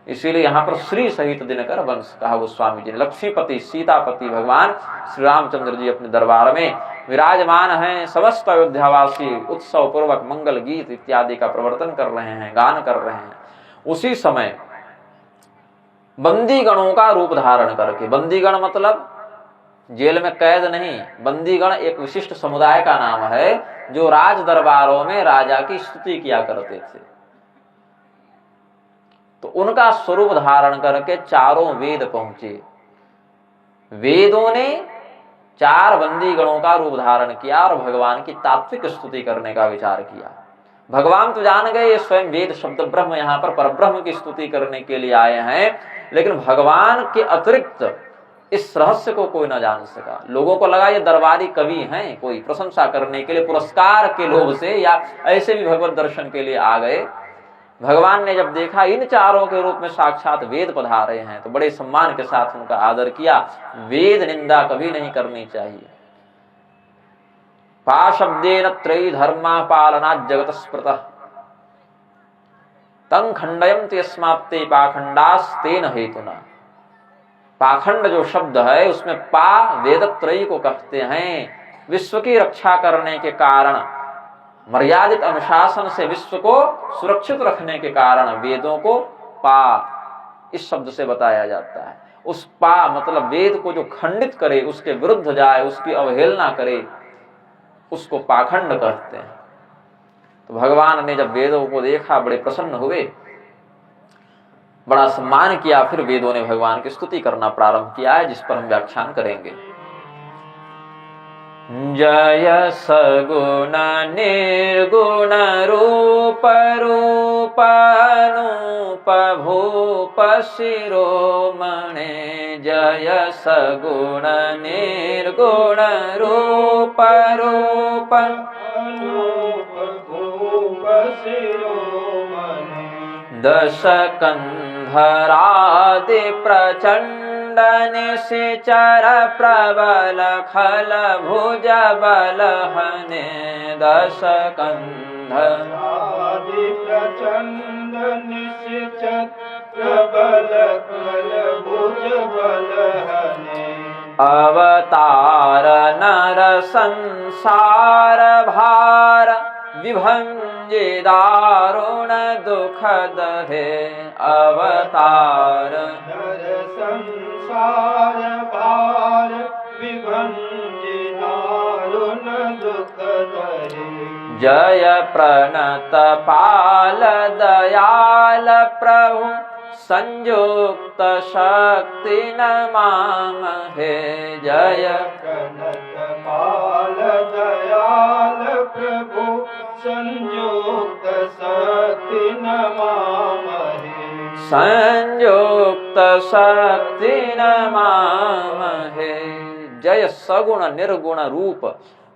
इसीलिए यहाँ पर श्री सहित दिनकर वंश कहा गोस्वामी जी ने। लक्ष्मीपति सीतापति भगवान श्री रामचंद्र जी अपने दरबार में विराजमान हैं। समस्त अयोध्यावासी उत्सव पूर्वक मंगल गीत इत्यादि का प्रवर्तन कर रहे हैं, गान कर रहे हैं। उसी समय बंदीगणों का रूप धारण करके, बंदीगण मतलब जेल में कैद नहीं, बंदीगण एक विशिष्ट समुदाय का नाम है जो राज दरबारों में राजा की स्तुति किया करते थे। तो उनका स्वरूप धारण करके चारों वेद पहुंचे। वेदों ने 4 बंदीगणों का रूप धारण किया और भगवान की तात्विक स्तुति करने का विचार किया। भगवान तो जान गए ये स्वयं वेद शब्द ब्रह्म यहाँ पर परब्रह्म की स्तुति करने के लिए आए हैं, लेकिन भगवान के अतिरिक्त इस रहस्य को कोई न जान सका। लोगों को लगा ये दरबारी कवि हैं, कोई प्रशंसा करने के लिए, पुरस्कार के लोभ से या ऐसे भी भगवत दर्शन के लिए आ गए। भगवान ने जब देखा इन चारों के रूप में साक्षात वेद पधारे हैं तो बड़े सम्मान के साथ उनका आदर किया। वेद निंदा कभी नहीं करनी चाहिए। पा शब्देन त्रयी धर्मा पालना जगत स्मृतः तं खंडयन्ति यस्मात्ते पाखंडास्तेन हेतुना। पाखंड जो शब्द है उसमें पा वेदत्रयी को कहते हैं। विश्व की रक्षा करने के कारण, मर्यादित अनुशासन से विश्व को सुरक्षित रखने के कारण वेदों को पा इस शब्द से बताया जाता है। उस पा मतलब वेद को जो खंडित करे, उसके विरुद्ध जाए, उसकी अवहेलना करे, उसको पाखंड कहते हैं। तो भगवान ने जब वेदों को देखा बड़े प्रसन्न हुए, बड़ा सम्मान किया। फिर वेदों ने भगवान की स्तुति करना प्रारंभ किया है, जिस पर हम व्याख्यान करेंगे। जय सगुण निर्गुण रूप रूप अनूप भूप शिरोमणे। जय सगुण निर्गुण रूप रूप अनूप भूप शिरोमणि। दश कंधरादि प्रचंड निशिचर प्रबल खल भुज बल हने। दश आदि प्रचंड निश्चर प्रबल खल भुज बल हने। अवतार नर संसार भार विभंजे दारुण दुखद है। अवतार नर संसार भार विभंजे दारुण दुखद है। जय प्रणत पाल दयाल प्रभु संयुक्त शक्ति नमाम है। जय प्रणत पाल दयाल प्रभु संयुक्त शक्ति नमामहे। संयुक्त शक्ति नमामहे। जय सगुण निर्गुण रूप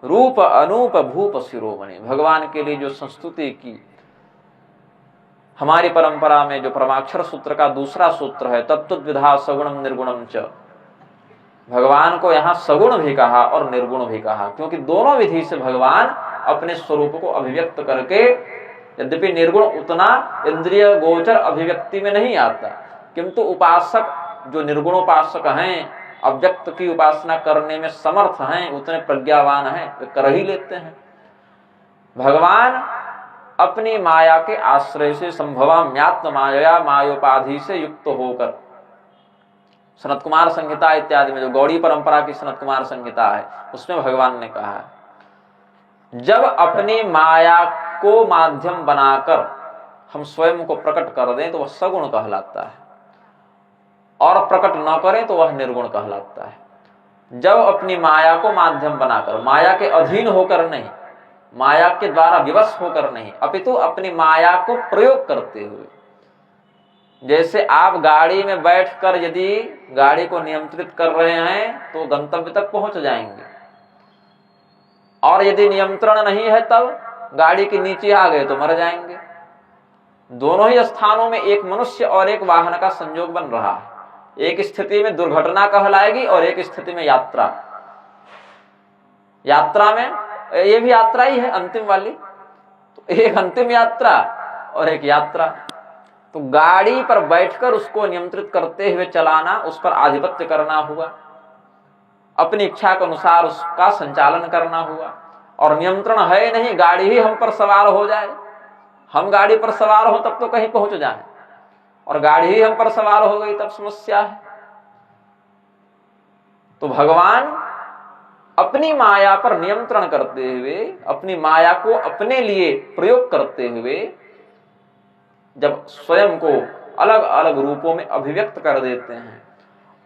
रूप अनूप भूप शिरोमणि। भगवान के लिए जो संस्तुति की, हमारी परंपरा में जो परमाक्षर सूत्र का दूसरा सूत्र है तत्त्वविधा सगुणम निर्गुणम च, भगवान को यहाँ सगुण भी कहा और निर्गुण भी कहा, क्योंकि दोनों विधि से भगवान अपने स्वरूप को अभिव्यक्त करके, यद्यपि निर्गुण उतना इंद्रिय गोचर अभिव्यक्ति में नहीं आता, किंतु उपासक जो निर्गुणोपासक हैं, अव्यक्त की उपासना करने में समर्थ हैं, उतने प्रज्ञावान हैं, वे कर ही लेते हैं। भगवान अपनी माया के आश्रय से संभवाम्यात्म माया मायोपाधि से युक्त होकर, सनत कुमार संहिता इत्यादि में जो गौड़ी परंपरा की सनत कुमार संहिता है उसमें भगवान ने कहा है, जब अपनी माया को माध्यम बनाकर हम स्वयं को प्रकट कर दें तो वह सगुण कहलाता है, और प्रकट न करें तो वह निर्गुण कहलाता है। जब अपनी माया को माध्यम बनाकर, माया के अधीन होकर नहीं, माया के द्वारा विवश होकर नहीं, अपितु अपनी माया को प्रयोग करते हुए जैसे आप गाड़ी में बैठकर यदि गाड़ी को नियंत्रित कर रहे हैं तो गंतव्य तक पहुंच जाएंगे, और यदि नियंत्रण नहीं है तब गाड़ी के नीचे आ गए तो मर जाएंगे। दोनों ही स्थानों में एक मनुष्य और एक वाहन का संयोग बन रहा है। एक स्थिति में दुर्घटना कहलाएगी और एक स्थिति में यात्रा। यात्रा में ये भी यात्रा ही है अंतिम वाली, तो एक अंतिम यात्रा और एक यात्रा। तो गाड़ी पर बैठकर उसको नियंत्रित करते हुए चलाना, उस पर आधिपत्य करना हुआ, अपनी इच्छा के अनुसार उसका संचालन करना हुआ। और नियंत्रण है नहीं, गाड़ी ही हम पर सवार हो जाए, हम गाड़ी पर सवार हो तब तो कहीं पहुंच जाए, और गाड़ी ही हम पर सवार हो गई तब समस्या है। तो भगवान अपनी माया पर नियंत्रण करते हुए, अपनी माया को अपने लिए प्रयोग करते हुए, जब स्वयं को अलग अलग रूपों में अभिव्यक्त कर देते हैं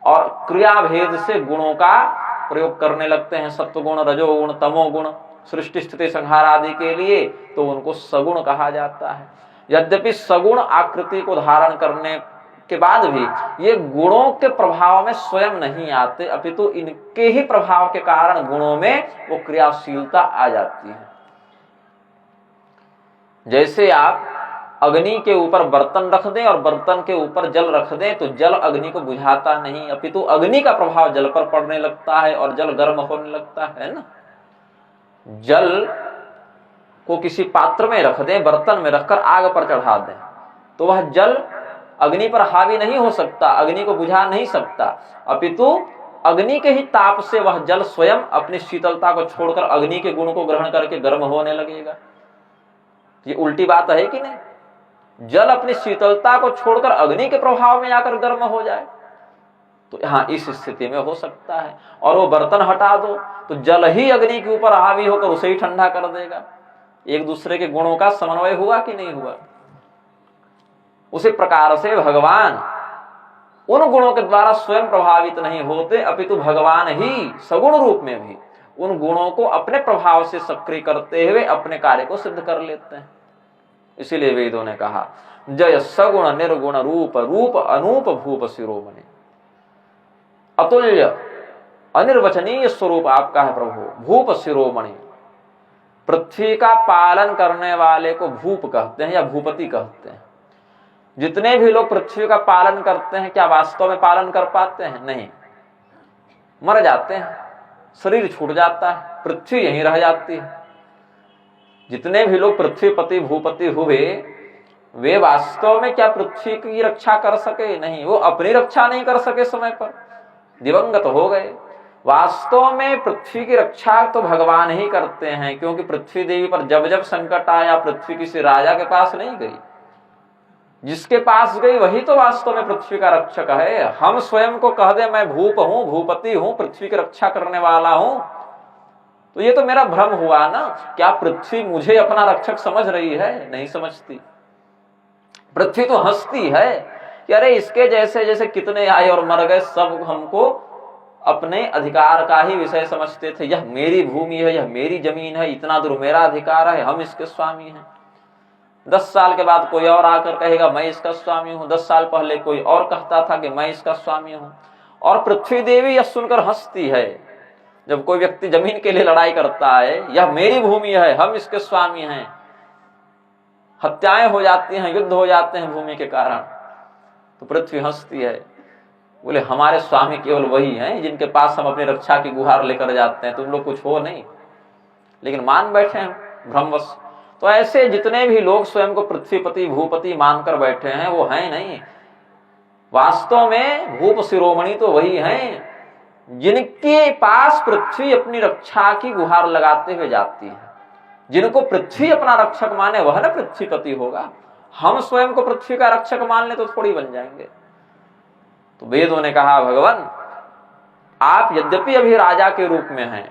और क्रिया भेद से गुणों का प्रयोग करने लगते हैं, सत्वगुण, रजोगुण, तमोगुण, सृष्टि स्थिति संहार आदि के लिए, तो उनको सगुण कहा जाता है। यद्यपि सगुण आकृति को धारण करने के बाद भी ये गुणों के प्रभाव में स्वयं नहीं आते, अपितु इनके ही प्रभाव के कारण गुणों में वो क्रियाशीलता आ जाती है। जैसे आप अग्नि के ऊपर बर्तन रख दें और बर्तन के ऊपर जल रख दें तो जल अग्नि को बुझाता नहीं, अपितु अग्नि का प्रभाव जल पर पड़ने लगता है और जल गर्म होने लगता है ना। जल को किसी पात्र में रख दें, बर्तन में रखकर आग पर चढ़ा दें, तो वह जल अग्नि पर हावी नहीं हो सकता, अग्नि को बुझा नहीं सकता, अपितु अग्नि के ही ताप से वह जल स्वयं अपनी शीतलता को छोड़कर अग्नि के गुण को ग्रहण करके गर्म होने लगेगा। ये उल्टी बात है कि नहीं? जल अपनी शीतलता को छोड़कर अग्नि के प्रभाव में आकर गर्म हो जाए, तो हाँ इस स्थिति में हो सकता है। और वो बर्तन हटा दो तो जल ही अग्नि के ऊपर हावी होकर उसे ही ठंडा कर देगा। एक दूसरे के गुणों का समन्वय हुआ कि नहीं हुआ? उसी प्रकार से भगवान उन गुणों के द्वारा स्वयं प्रभावित नहीं होते, अपितु भगवान ही सगुण रूप में भी उन गुणों को अपने प्रभाव से सक्रिय करते हुए अपने कार्य को सिद्ध कर लेते हैं। इसीलिए वेदों ने कहा जय सगुण निर्गुण रूप, रूप अनूप भूप शिरोमणि। अतुल्य अनिर्वचनीय स्वरूप आपका है प्रभु, भूप शिरोमणि। पृथ्वी का पालन करने वाले को भूप कहते हैं या भूपति कहते हैं। जितने भी लोग पृथ्वी का पालन करते हैं, क्या वास्तव में पालन कर पाते हैं? नहीं, मर जाते हैं, शरीर छूट जाता है, पृथ्वी यहीं रह जाती है। जितने भी लोग पृथ्वीपति भूपति हुए, वे वास्तव में क्या पृथ्वी की रक्षा कर सके? नहीं, वो अपनी रक्षा नहीं कर सके, समय पर दिवंगत हो गए। वास्तव में पृथ्वी की रक्षा तो भगवान ही करते हैं, क्योंकि पृथ्वी देवी पर जब जब संकट आया, पृथ्वी किसी राजा के पास नहीं गई, जिसके पास गई वही तो वास्तव में पृथ्वी का रक्षक है। हम स्वयं को कह दे मैं भूप हूं, भूपति हूं, पृथ्वी की रक्षा करने वाला हूं, तो ये तो मेरा भ्रम हुआ ना। क्या पृथ्वी मुझे अपना रक्षक समझ रही है? नहीं समझती। पृथ्वी तो हंसती है कि अरे इसके जैसे जैसे कितने आए और मर गए, सब हमको अपने अधिकार का ही विषय समझते थे। यह मेरी भूमि है, यह मेरी जमीन है, इतना दूर मेरा अधिकार है, हम इसके स्वामी हैं। 10 साल के बाद कोई और आकर कहेगा मैं इसका स्वामी हूं। 10 साल पहले कोई और कहता था कि मैं इसका स्वामी हूं, और पृथ्वी देवी यह सुनकर हंसती है। जब कोई व्यक्ति जमीन के लिए लड़ाई करता है, यह मेरी भूमि है, हम इसके स्वामी हैं, हत्याएं हो जाती हैं, युद्ध हो जाते हैं भूमि के कारण, तो पृथ्वी हंसती है, बोले हमारे स्वामी केवल वही हैं जिनके पास हम अपनी रक्षा की गुहार लेकर जाते हैं, तुम लोग कुछ हो नहीं। लेकिन मान बैठे हैं भ्रमवश। तो ऐसे जितने भी लोग स्वयं को पृथ्वीपति भूपति मानकर बैठे हैं, वो हैं नहीं। वास्तव में भूप शिरोमणि तो वही हैं जिनके पास पृथ्वी अपनी रक्षा की गुहार लगाते हुए जाती है। जिनको पृथ्वी अपना रक्षक माने वह ना पृथ्वीपति होगा। हम स्वयं को पृथ्वी का रक्षक मान ले तो थोड़ी बन जाएंगे। तो वेदों ने कहा भगवान आप यद्यपि अभी राजा के रूप में हैं,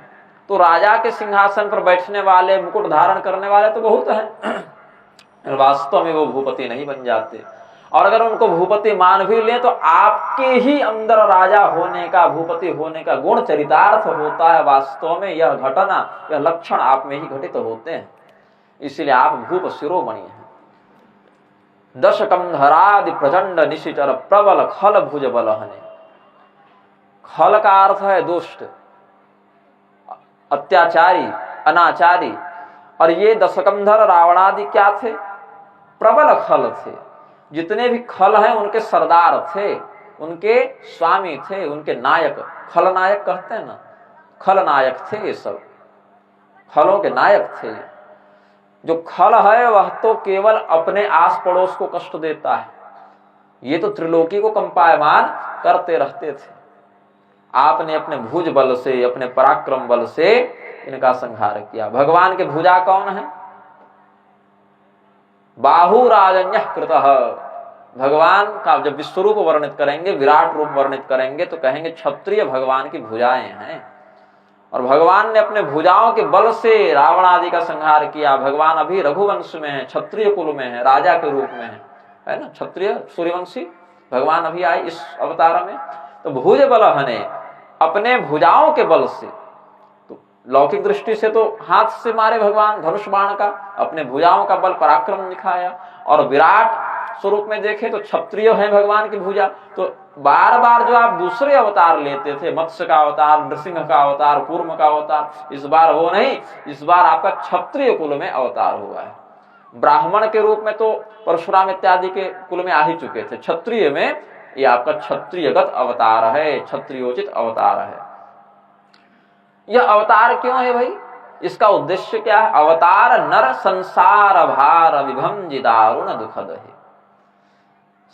तो राजा के सिंहासन पर बैठने वाले, मुकुट धारण करने वाले तो बहुत हैं, वास्तव में वो भूपति नहीं बन जाते। और अगर उनको भूपति मान भी ले तो आपके ही अंदर राजा होने का, भूपति होने का गुण चरितार्थ होता है। वास्तव में यह घटना, यह लक्षण आप में ही घटित होते हैं, इसलिए आप भूप शिरोमणि हैं। दशकंधरादि प्रचंड निशिचर प्रबल खल भुज बलहने। खल का अर्थ है दुष्ट, अत्याचारी, अनाचारी। और ये दशकंधर रावणादि क्या थे? प्रबल खल थे। जितने भी खल हैं उनके सरदार थे, उनके स्वामी थे, उनके नायक, खलनायक कहते हैं ना, खलनायक थे। ये सब खलों के नायक थे। जो खल है वह तो केवल अपने आस पड़ोस को कष्ट देता है, ये तो त्रिलोकी को कंपायमान करते रहते थे। आपने अपने भुज बल से, अपने पराक्रम बल से इनका संहार किया। भगवान के भुजा कौन है? बाहुराजन्यः कृतः। भगवान का जब विश्वरूप वर्णित करेंगे, विराट रूप वर्णित करेंगे तो कहेंगे क्षत्रिय भगवान की भुजाएं हैं। और भगवान ने अपने भुजाओं के बल से रावण आदि का संहार किया। भगवान अभी रघुवंश में है, क्षत्रिय कुल में है, राजा के रूप में है ना, क्षत्रिय सूर्यवंशी भगवान अभी आए इस अवतार में। तो भुज बलहने, अपने भुजाओं के बल से, तो लौकिक दृष्टि से तो हाथ से मारे भगवान धनुष बाण का, अपने भुजाओं का बल पराक्रम दिखाया। और विराट स्वरूप में देखें तो क्षत्रिय है भगवान की भुजा। तो बार बार जो आप दूसरे अवतार लेते थे, मत्स्य का अवतार, नृसिंह का अवतार, कूर्म का अवतार, इस बार वो नहीं, इस बार आपका क्षत्रिय कुल में अवतार हुआ है। ब्राह्मण के रूप में तो परशुराम इत्यादि के कुल में आ ही चुके थे, क्षत्रिय में ये आपका क्षत्रियगत अवतार है, क्षत्रियोचित अवतार है। यह अवतार क्यों है भाई? इसका उद्देश्य क्या है? अवतार नर संसार भार विभंजि दारुण दुखद है।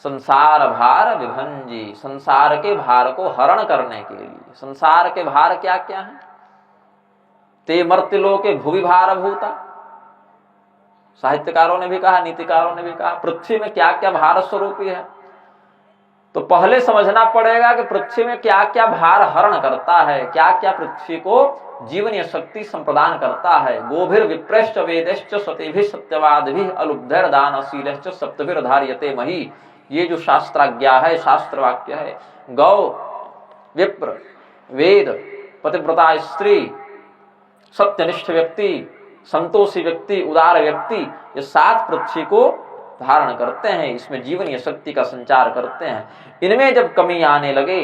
संसार भार विभंजी, संसार के भार को हरण करने के लिए। संसार के भार क्या क्या है? ते मर्त्यलोके भुवि भार भूता, साहित्यकारों ने भी कहा, नीतिकारों ने भी कहा। पृथ्वी में क्या क्या भार स्वरूपी है? तो पहले समझना पड़ेगा कि पृथ्वी में क्या क्या भार हरण करता है, क्या क्या पृथ्वी को जीवनीय शक्ति संप्रदान करता है। गोभिर विप्रेश्च वेदेश्च सतिभिः सत्यवादिभिः अलुब्धैर दानशीलश्च सप्तभिर धार्यते मही। ये जो शास्त्राज्ञा है, शास्त्र वाक्य है, गौ, विप्र, वेद, पतिव्रता स्त्री, सत्यनिष्ठ व्यक्ति, संतोषी व्यक्ति, उदार व्यक्ति, ये सात पृथ्वी को धारण करते हैं, इसमें जीवनीय शक्ति का संचार करते हैं। इनमें जब कमी आने लगे,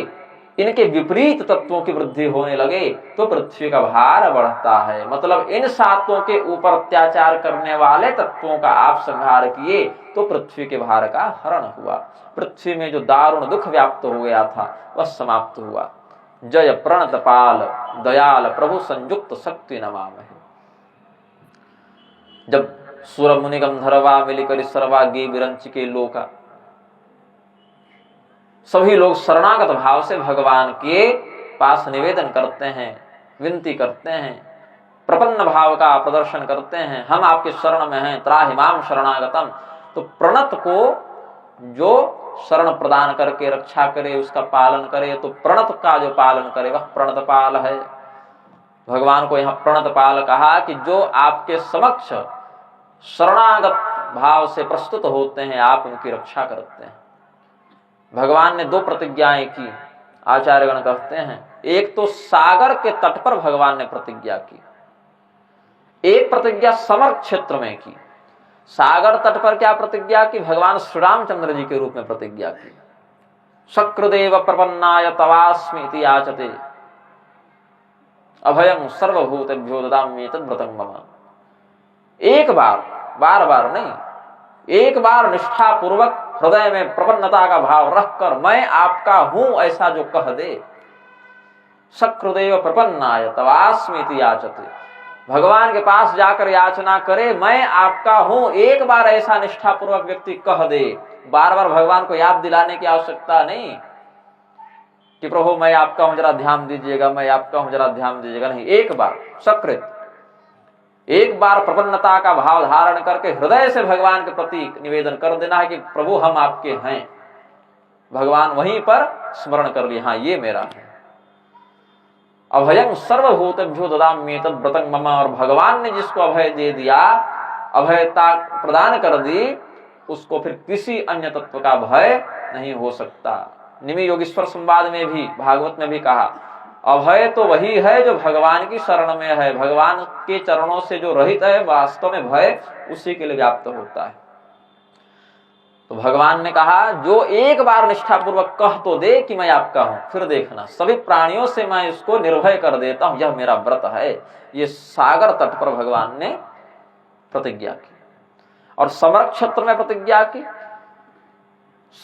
इनके विपरीत तत्वों की वृद्धि होने लगे तो पृथ्वी का भार बढ़ता है। मतलब इन सातों के ऊपर अत्याचार करने वाले तत्वों का आप संहार किए तो पृथ्वी के भार का हरण हुआ। पृथ्वी में जो दारुण दुख व्याप्त हो गया था वह समाप्त हुआ। जय प्रणत पाल दयाल प्रभु संयुक्त शक्ति नमामहे। जब सुर मुनि गंधर्वा मिलिकर सर्वा गे विरंच के लोका, सभी लोग शरणागत भाव से भगवान के पास निवेदन करते हैं, विनती करते हैं, प्रपन्न भाव का प्रदर्शन करते हैं, हम आपके शरण में हैं, त्राहि माम शरणागतम। तो प्रणत को जो शरण प्रदान करके रक्षा करे, उसका पालन करे, तो प्रणत का जो पालन करे वह प्रणतपाल है। भगवान को यहाँ प्रणतपाल कहा कि जो आपके समक्ष शरणागत भाव से प्रस्तुत होते हैं, आप उनकी रक्षा करते हैं। भगवान ने दो प्रतिज्ञाएं की, आचार्यगण कहते हैं। एक तो सागर के तट पर भगवान ने प्रतिज्ञा की, एक प्रतिज्ञा समर क्षेत्र में की। सागर तट पर क्या प्रतिज्ञा की? भगवान श्री रामचंद्र जी के रूप में प्रतिज्ञा की। शक्रदेव प्रपन्नाय तवास्मि इति याचते अभयं सर्वभूतेभ्यो ददाम्येतद् व्रतं मम। एक बार, बार बार नहीं, एक बार निष्ठा पूर्वक हृदय में प्रपन्नता का भाव रखकर मैं आपका हूं ऐसा जो कह दे, शक्रदेव प्रपन्नाय तवास्मि इति याचते, भगवान के पास जाकर याचना करे मैं आपका हूं, एक बार ऐसा निष्ठा पूर्वक व्यक्ति कह दे। बार बार भगवान को याद दिलाने की आवश्यकता नहीं कि प्रभु मैं आपका हूं जरा ध्यान दीजिएगा, मैं आपका हूं जरा ध्यान दीजिएगा, नहीं। एक बार सकृत, एक बार प्रपन्नता का भाव धारण करके हृदय से भगवान के प्रति निवेदन कर देना है कि प्रभु हम आपके हैं। भगवान वहीं पर स्मरण कर लिया, हाँ ये मेरा है। अभयं सर्वभूतेभ्यो ददाम्येतद् व्रतं मम। और भगवान ने जिसको अभय दे दिया, अभयता प्रदान कर दी, उसको फिर किसी अन्य तत्व का भय नहीं हो सकता। निमि योगीश्वर संवाद में भी, भागवत में भी कहा, अभय तो वही है जो भगवान की शरण में है। भगवान के चरणों से जो रहित है, वास्तव में भय उसी के लिए व्याप्त होता है। तो भगवान ने कहा जो एक बार निष्ठापूर्वक कह तो दे कि मैं आपका हूं, फिर देखना सभी प्राणियों से मैं इसको निर्भय कर देता हूं, यह मेरा व्रत है। ये सागर तट पर भगवान ने प्रतिज्ञा की। और समर क्षेत्र में प्रतिज्ञा की,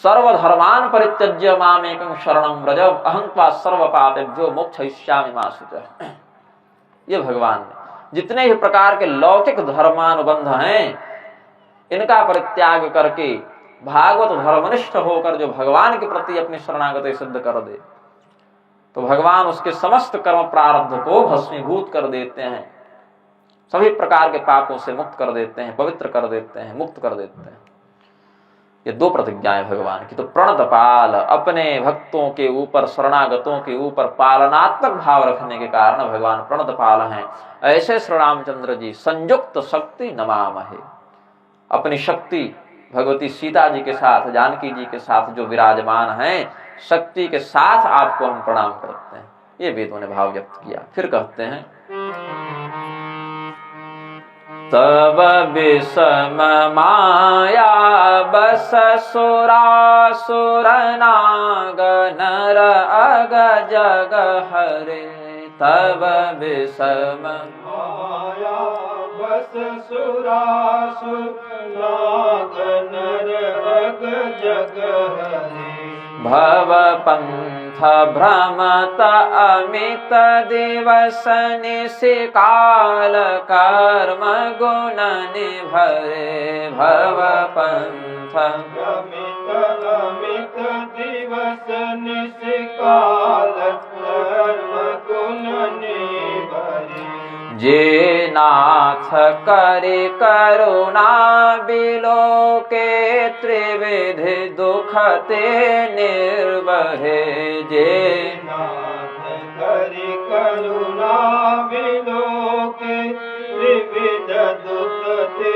सर्वधर्मान परित्यज्य मामेकं शरणं व्रज अहं त्वा सर्व पापेभ्यो मोक्षयिष्यामि मा शुचः। ये भगवान ने जितने भी प्रकार के लौकिक धर्मानुबंध हैं, इनका परित्याग करके भागवत धर्मनिष्ठ होकर जो भगवान के प्रति अपनी शरणागति सिद्ध कर दे, तो भगवान उसके समस्त कर्म प्रारब्ध को भस्मीभूत कर देते हैं, सभी प्रकार के पापों से मुक्त कर देते हैं, पवित्र कर देते हैं, मुक्त कर देते हैं। ये दो प्रतिज्ञाएं भगवान की। तो प्रणतपाल, अपने भक्तों के ऊपर, शरणागतों के ऊपर पालनात्मक भाव रखने के कारण भगवान प्रणतपाल हैं। ऐसे श्री रामचंद्र जी संयुक्त शक्ति नमामहे, अपनी शक्ति भगवती सीता जी के साथ, जानकी जी के साथ जो विराजमान हैं, शक्ति के साथ आपको हम प्रणाम करते हैं। ये वेदों ने भाव व्यक्त किया। फिर कहते हैं तब विषम माया बस सुरासुर नाग नर अग जग हरे, तब विषम माया बस सुरासुर नाग नर अग जग हरे, भव पंथ भ्रमत अमित दिवस निशिकाल कर्म गुण निभरे, भव पंथ अमित दिवस निशिकाल कर्म गुण निभरे, जे नाथ करे करुणा बिलोके त्रिविधि दुख ते निर्वहे, जे नाथ करि करुणा बिलोके त्रिविध दुख ते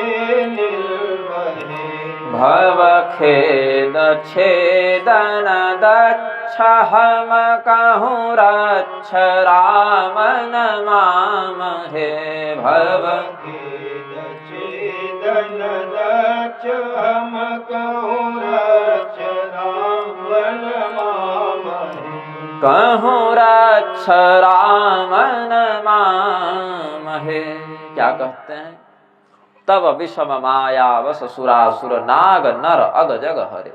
निर्वहे, भव खेद छेदन दक्ष हम कहूँ रक्ष राम नमामहे, भव खेद छेदन दक्ष हम कहूँ रक्ष राम नमामहे, कहूँ रक्ष राम नमामहे। क्या कहते हैं? तब विषम माया वस सुरासुर नाग नर अग जग हरे।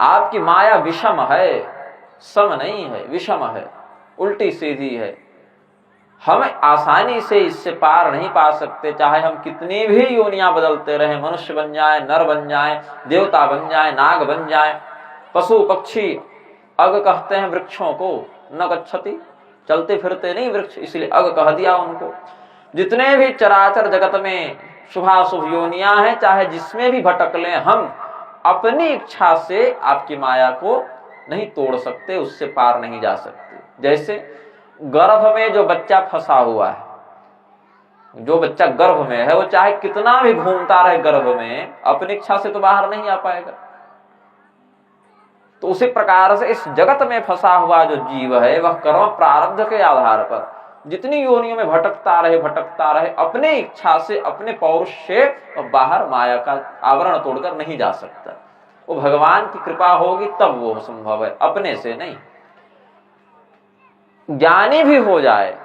आपकी माया विषम है, सम नहीं है, विषम है, उल्टी सीधी है। हम आसानी से इससे पार नहीं पा सकते, चाहे हम कितनी भी योनियां बदलते रहे, मनुष्य बन जाए, नर बन जाए, देवता बन जाए, नाग बन जाए, पशु पक्षी। अग कहते हैं वृक्षों को, न गच्छति, चलते फिरते नहीं वृक्ष, इसलिए अग कह दिया उनको। जितने भी चराचर जगत में शुभाशुभ योनियां हैं, चाहे जिसमें भी भटक लें, हम अपनी इच्छा से आपकी माया को नहीं तोड़ सकते, उससे पार नहीं जा सकते। जैसे गर्भ में जो बच्चा फंसा हुआ है, जो बच्चा गर्भ में है, वो चाहे कितना भी घूमता रहे गर्भ में, अपनी इच्छा से तो बाहर नहीं आ पाएगा। तो उसी प्रकार से इस जगत में फंसा हुआ जो जीव है, वह कर्म प्रारब्ध के आधार पर जितनी योनियों में भटकता रहे, अपने इच्छा से, अपने पौरुष से बाहर माया का आवरण तोड़कर नहीं जा सकता। वो भगवान की कृपा होगी तब वो संभव है, अपने से नहीं। ज्ञानी भी हो जाए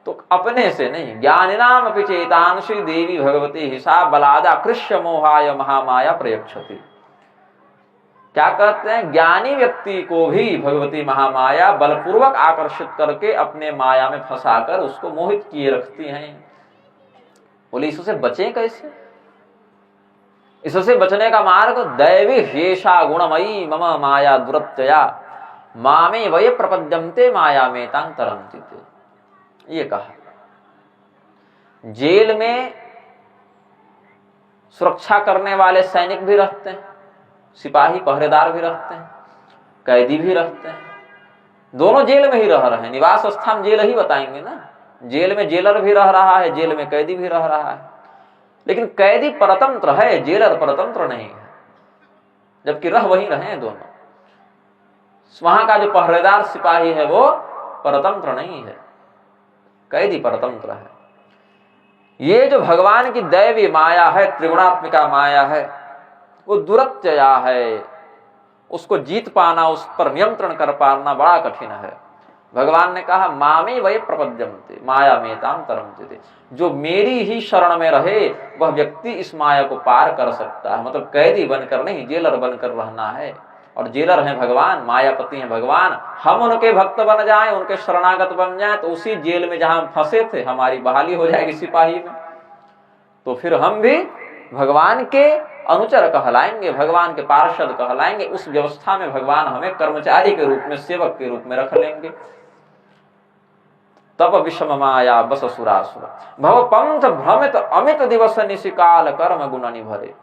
तो अपने से नहीं। ज्ञानिनाम अपि चेतांशी देवी भगवती हिसा बलादा कृष्य मोहाय महामाया प्रयक्षति। क्या कहते हैं? ज्ञानी व्यक्ति को भी भगवती महामाया बलपूर्वक आकर्षित करके अपने माया में फंसाकर उसको मोहित किए रखती हैं। बोले इससे बचें कैसे? इससे बचने का मार्ग दैवी हेषा गुणमयी मम माया दुरत्यया मामे वये प्रपद्यन्ते माया में तांतरंति। ये कहा। जेल में सुरक्षा करने वाले सैनिक भी रहते हैं, सिपाही पहरेदार भी रहते हैं, कैदी भी रहते हैं। दोनों जेल में ही रह रहे हैं। निवास स्थान जेल ही बताएंगे ना। जेल में जेलर भी रह रहा है, जेल में कैदी भी रह रहा है, लेकिन कैदी परतंत्र है, जेलर परतंत्र नहीं है, जबकि रह वही रहे हैं दोनों। वहां का जो पहरेदार सिपाही है वो परतंत्र नहीं है, कैदी परतंत्र है। ये जो भगवान की दैवी माया है, त्रिगुणात्मिका माया है, वो दुरत्यया है, उसको जीत पाना, उस पर नियंत्रण कर पाना बड़ा कठिन है। भगवान ने कहा मामे वै प्रपद्यन्ते माया मेताम तरन्ते, जो मेरी ही शरण में रहे वह व्यक्ति इस माया को पार कर सकता है। मतलब कैदी बनकर नहीं, जेलर बनकर रहना है। और जेलर हैं भगवान, मायापति हैं भगवान। हम उनके भक्त बन जाएं, उनके शरणागत बन जाएं, तो उसी जेल में जहां हम फंसे थे हमारी बहाली हो जाएगी सिपाही में, तो फिर हम भी भगवान के अनुचर कहलाएंगे, भगवान के पार्षद कहलाएंगे। उस व्यवस्था में भगवान हमें कर्मचारी के रूप में, सेवक के रूप में रख लेंगे। तप विषम माया बस सुरासुर भव पंथ भ्रमित अमित दिवस निशिकाल कर्म गुणनि भरे।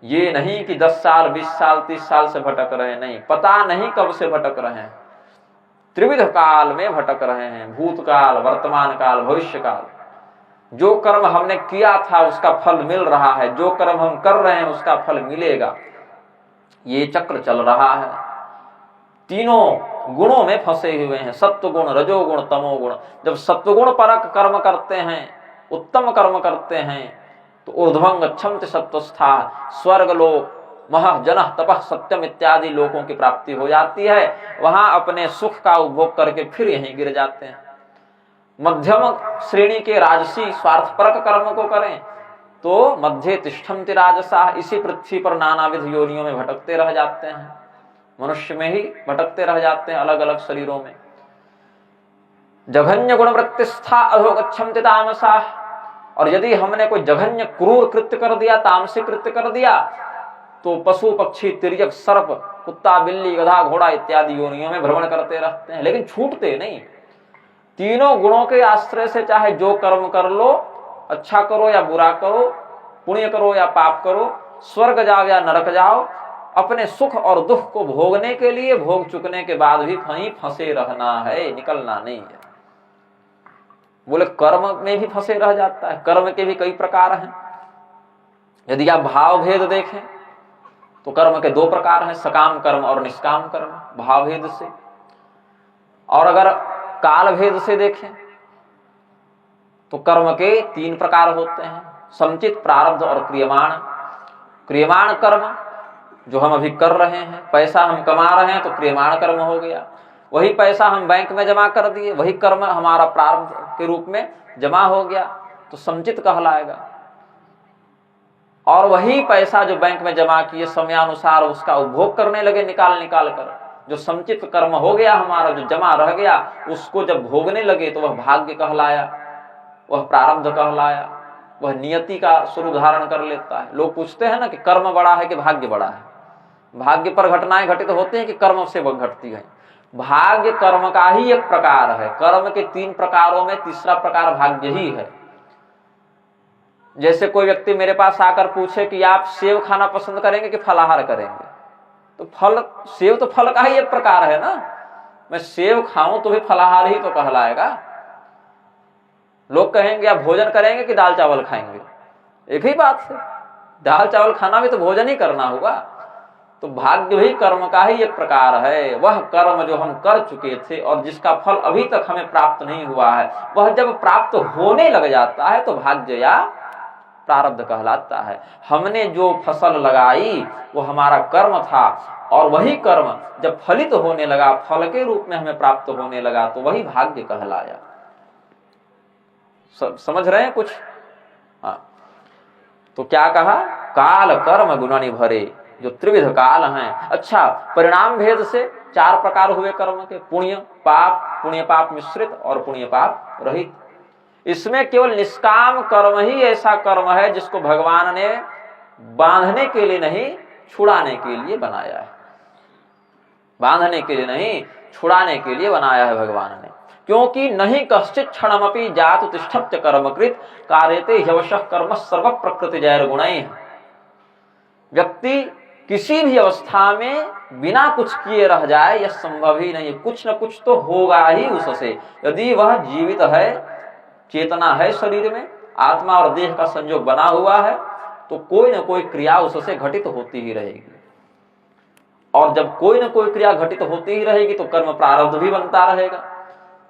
ये नहीं कि 10 साल 20 साल 30 साल से भटक रहे, नहीं, पता नहीं कब से भटक रहे हैं। त्रिविध काल में भटक रहे हैं, भूतकाल, वर्तमान काल, भविष्य काल। जो कर्म हमने किया था उसका फल मिल रहा है, जो कर्म हम कर रहे हैं उसका फल मिलेगा। ये चक्र चल रहा है। तीनों गुणों में फंसे हुए हैं, सत्व गुण, रजोगुण, तमोगुण। जब सत्वगुण परक कर्म करते हैं, उत्तम कर्म करते हैं, तो ऊर्ध्वं गच्छन्ति सत्वस्था, स्वर्ग लोक, महः जनः तपः सत्यम इत्यादि लोकों की प्राप्ति हो जाती है। वहां अपने सुख का उपभोग करके फिर यहीं गिर जाते हैं। मध्यम श्रेणी के राजसी स्वार्थपरक कर्म को करें तो मध्य तिष्ठन्ति राजसा, इसी पृथ्वी पर नानाविध योनियों में भटकते रह जाते हैं। मनुष्य में ही भटकते रह जाते हैं, अलग अलग शरीरों में। जघन्य गुण वृत्तिस्था अधोगच्छन्ति तामसा, और यदि हमने कोई जघन्य क्रूर कृत्य कर दिया, तामसिक कृत्य कर दिया, तो पशु पक्षी तिर्यक सर्प कुत्ता बिल्ली गधा घोड़ा इत्यादि योनियों में भ्रमण करते रहते हैं, लेकिन छूटते नहीं। तीनों गुणों के आश्रय से चाहे जो कर्म कर लो, अच्छा करो या बुरा करो, पुण्य करो या पाप करो, स्वर्ग जाओ या नरक जाओ, अपने सुख और दुख को भोगने के लिए, भोग चुकने के बाद भी कहीं फंसे रहना है, निकलना नहीं है। बोले कर्म में भी फंसे रह जाता है। कर्म के भी कई प्रकार हैं। यदि आप भाव भेद देखें तो कर्म के 2 प्रकार हैं, सकाम कर्म और निष्काम कर्म, भाव भेद से। और अगर काल भेद से देखें तो कर्म के 3 प्रकार होते हैं, संचित, प्रारब्ध और क्रियमाण। क्रियमाण कर्म जो हम अभी कर रहे हैं, पैसा हम कमा रहे हैं तो क्रियमाण कर्म हो गया। वही पैसा हम बैंक में जमा कर दिए, वही कर्म हमारा प्रारब्ध के रूप में जमा हो गया, तो संचित कहलाएगा। और वही पैसा जो बैंक में जमा किए, समयानुसार उसका उपभोग करने लगे निकाल निकाल कर, जो संचित कर्म हो गया हमारा, जो जमा रह गया, उसको जब भोगने लगे तो वह भाग्य कहलाया, वह प्रारब्ध कहलाया, वह नियति का स्वरूप धारण कर लेता है। लोग पूछते हैं ना कि कर्म बड़ा है कि भाग्य बड़ा है। भाग्य पर घटनाएं घटित होती हैं कि कर्म से वह घटती है। भाग्य कर्म का ही एक प्रकार है। कर्म के 3 प्रकारों में तीसरा प्रकार भाग्य ही है। जैसे कोई व्यक्ति मेरे पास आकर पूछे कि आप सेव खाना पसंद करेंगे कि फलाहार करेंगे, तो सेव तो फल का ही एक प्रकार है ना। मैं सेव खाऊं तो भी फलाहार ही तो कहलाएगा। लोग कहेंगे आप भोजन करेंगे कि दाल चावल खाएंगे, एक ही बात है। दाल चावल खाना भी तो भोजन ही करना होगा। तो भाग्य भी कर्म का ही एक प्रकार है। वह कर्म जो हम कर चुके थे और जिसका फल अभी तक हमें प्राप्त नहीं हुआ है, वह जब प्राप्त होने लग जाता है तो भाग्य या प्रारब्ध कहलाता है। हमने जो फसल लगाई वो हमारा कर्म था, और वही कर्म जब फलित होने लगा, फल के रूप में हमें प्राप्त होने लगा, तो वही भाग्य कहलाया। समझ रहे हैं कुछ? हाँ। तो क्या कहा? काल कर्म गुणनि भरे, जो त्रिविध काल हैं। अच्छा, परिणाम भेद से 4 प्रकार हुए कर्म के, पुण्य पाप, पुण्य पाप मिश्रित और पुण्य पाप रहित। इसमें केवल निष्काम कर्म ही ऐसा कर्म है जिसको भगवान ने बांधने के लिए नहीं, छुड़ाने के लिए बनाया है। बांधने के लिए नहीं, छुड़ाने के लिए बनाया है भगवान ने। क्योंकि नहीं कश्चित क्षणमपि जातु तिष्ठत्य कर्मकृत कार्यते ह्यवशः कर्म सर्व प्रकृति जैर गुणैः। व्यक्ति किसी भी अवस्था में बिना कुछ किए रह जाए यह संभव ही नहीं। कुछ न कुछ तो होगा ही उससे। यदि वह जीवित है, चेतना है शरीर में, आत्मा और देह का संयोग बना हुआ है, तो कोई न कोई क्रिया उससे घटित होती ही रहेगी। और जब कोई न कोई क्रिया घटित होती ही रहेगी तो कर्म प्रारब्ध भी बनता रहेगा।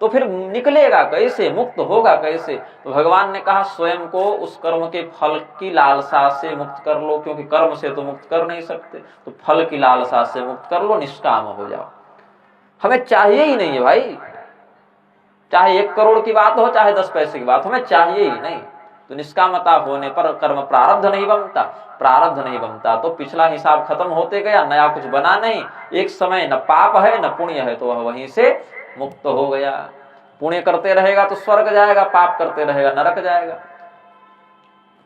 तो फिर निकलेगा कैसे, मुक्त होगा कैसे? तो भगवान ने कहा स्वयं को उस कर्म के फल की लालसा से मुक्त कर लो, क्योंकि कर्म से तो मुक्त कर नहीं सकते, तो फल की लालसा से मुक्त कर लो, निष्काम हो जाओ। हमें चाहिए ही नहीं है भाई, चाहे 1 करोड़ की बात हो, चाहे 10 पैसे की बात, हमें चाहिए ही नहीं। तो निष्कामता होने पर कर्म प्रारब्ध नहीं बनता, प्रारब्ध नहीं बनता तो पिछला हिसाब खत्म होते गया, नया कुछ बना नहीं। एक समय न पाप है न पुण्य है, तो वह वहीं से मुक्त हो गया। पुण्य करते रहेगा तो स्वर्ग जाएगा, पाप करते रहेगा नरक जाएगा।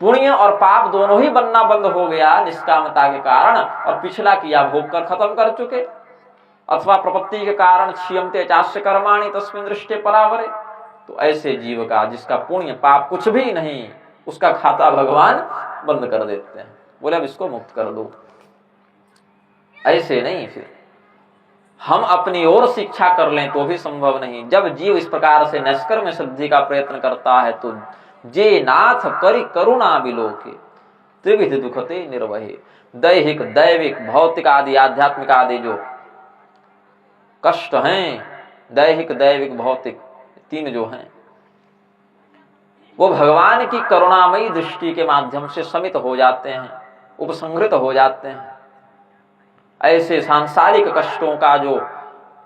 पुण्य और पाप दोनों ही बनना बंद हो गया निष्कामता के कारण, और पिछला किया भोग कर खत्म कर चुके। अथवा प्रपत्ति के कारण क्षीयन्ते चास्य कर्माणि तस्मिन् दृष्टे परावरे। तो ऐसे जीव का जिसका पुण्य पाप कुछ भी नहीं, उसका खाता भगवान बंद कर देते हैं, बोले अब इसको मुक्त कर दो। ऐसे नहीं, फिर हम अपनी ओर शिक्षा कर लें तो भी संभव नहीं। जब जीव इस प्रकार से नष्कर्म सिद्धि का प्रयत्न करता है तो जे नाथ करी करुणा विलोके त्रिविध दुखते निर्वहे। दैहिक, दैविक, भौतिक आदि, आध्यात्मिक आदि जो कष्ट हैं, दैहिक, दैविक, भौतिक, 3 जो हैं, वो भगवान की करुणामयी दृष्टि के माध्यम से शमित हो जाते हैं, उपसंहृत हो जाते हैं। ऐसे सांसारिक कष्टों का जो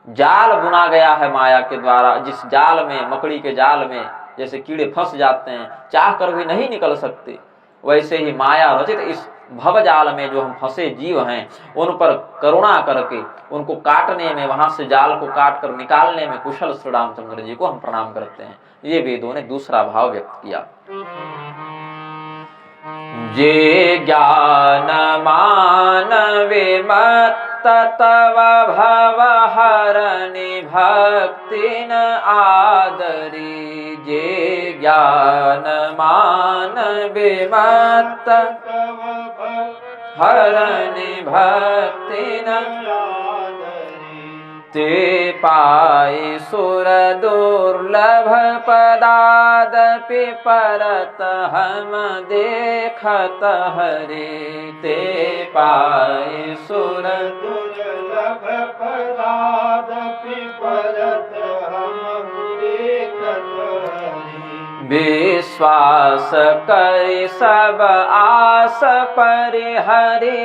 जाल बुना गया है माया के द्वारा, जिस जाल में, मकड़ी के जाल में जैसे कीड़े फंस जाते हैं, चाह कर भी नहीं निकल सकते, वैसे ही माया रचित इस भव जाल में जो हम फंसे जीव हैं, उन पर करुणा करके उनको काटने में, वहां से जाल को काट कर निकालने में कुशल श्री रामचंद्र जी को हम प्रणाम करते हैं। ये वेदों ने दूसरा भाव व्यक्त किया। जे ज्ञान मान विमत्त तव भव हरनि भक्ति न आदरी। जे ज्ञान मान विमत्त हरनि भक्ति न ते पाई सुर दुर्लभ पदादपि परत हम देखत हरि। ते पाई सुर दुर्लभ पदादपि परत हम देखत हरि। विश्वास करि सब आस परिहरिदास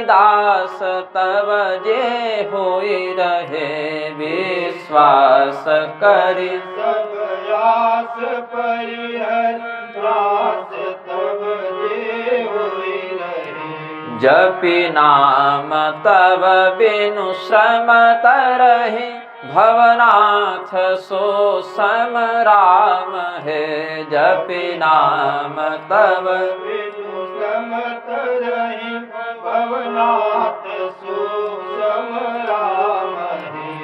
तब जे होई रहे। विश्वास करि सब आस परिहरिदास तब जे होई रहे। जपि नाम तब बिनु श्रम तरहि भवनाथ सो सम राम है। जपि नाम तब बिनु श्रम तरहि भवनाथ सो सम राम है।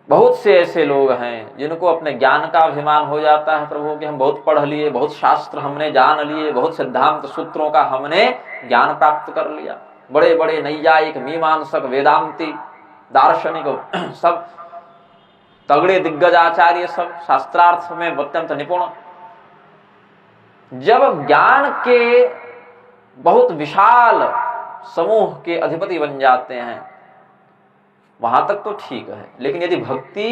बहुत से ऐसे लोग हैं जिनको अपने ज्ञान का अभिमान हो जाता है प्रभु कि हम बहुत पढ़ लिए, बहुत शास्त्र हमने जान लिए, बहुत सिद्धांत सूत्रों का हमने ज्ञान प्राप्त कर लिया। बड़े बड़े नैयायिक, मीमांसक, वेदांती, दार्शनिक, सब तगड़े दिग्गज आचार्य, सब शास्त्रार्थ में अत्यंत निपुण। जब ज्ञान के बहुत विशाल समूह के अधिपति बन जाते हैं वहां तक तो ठीक है, लेकिन यदि भक्ति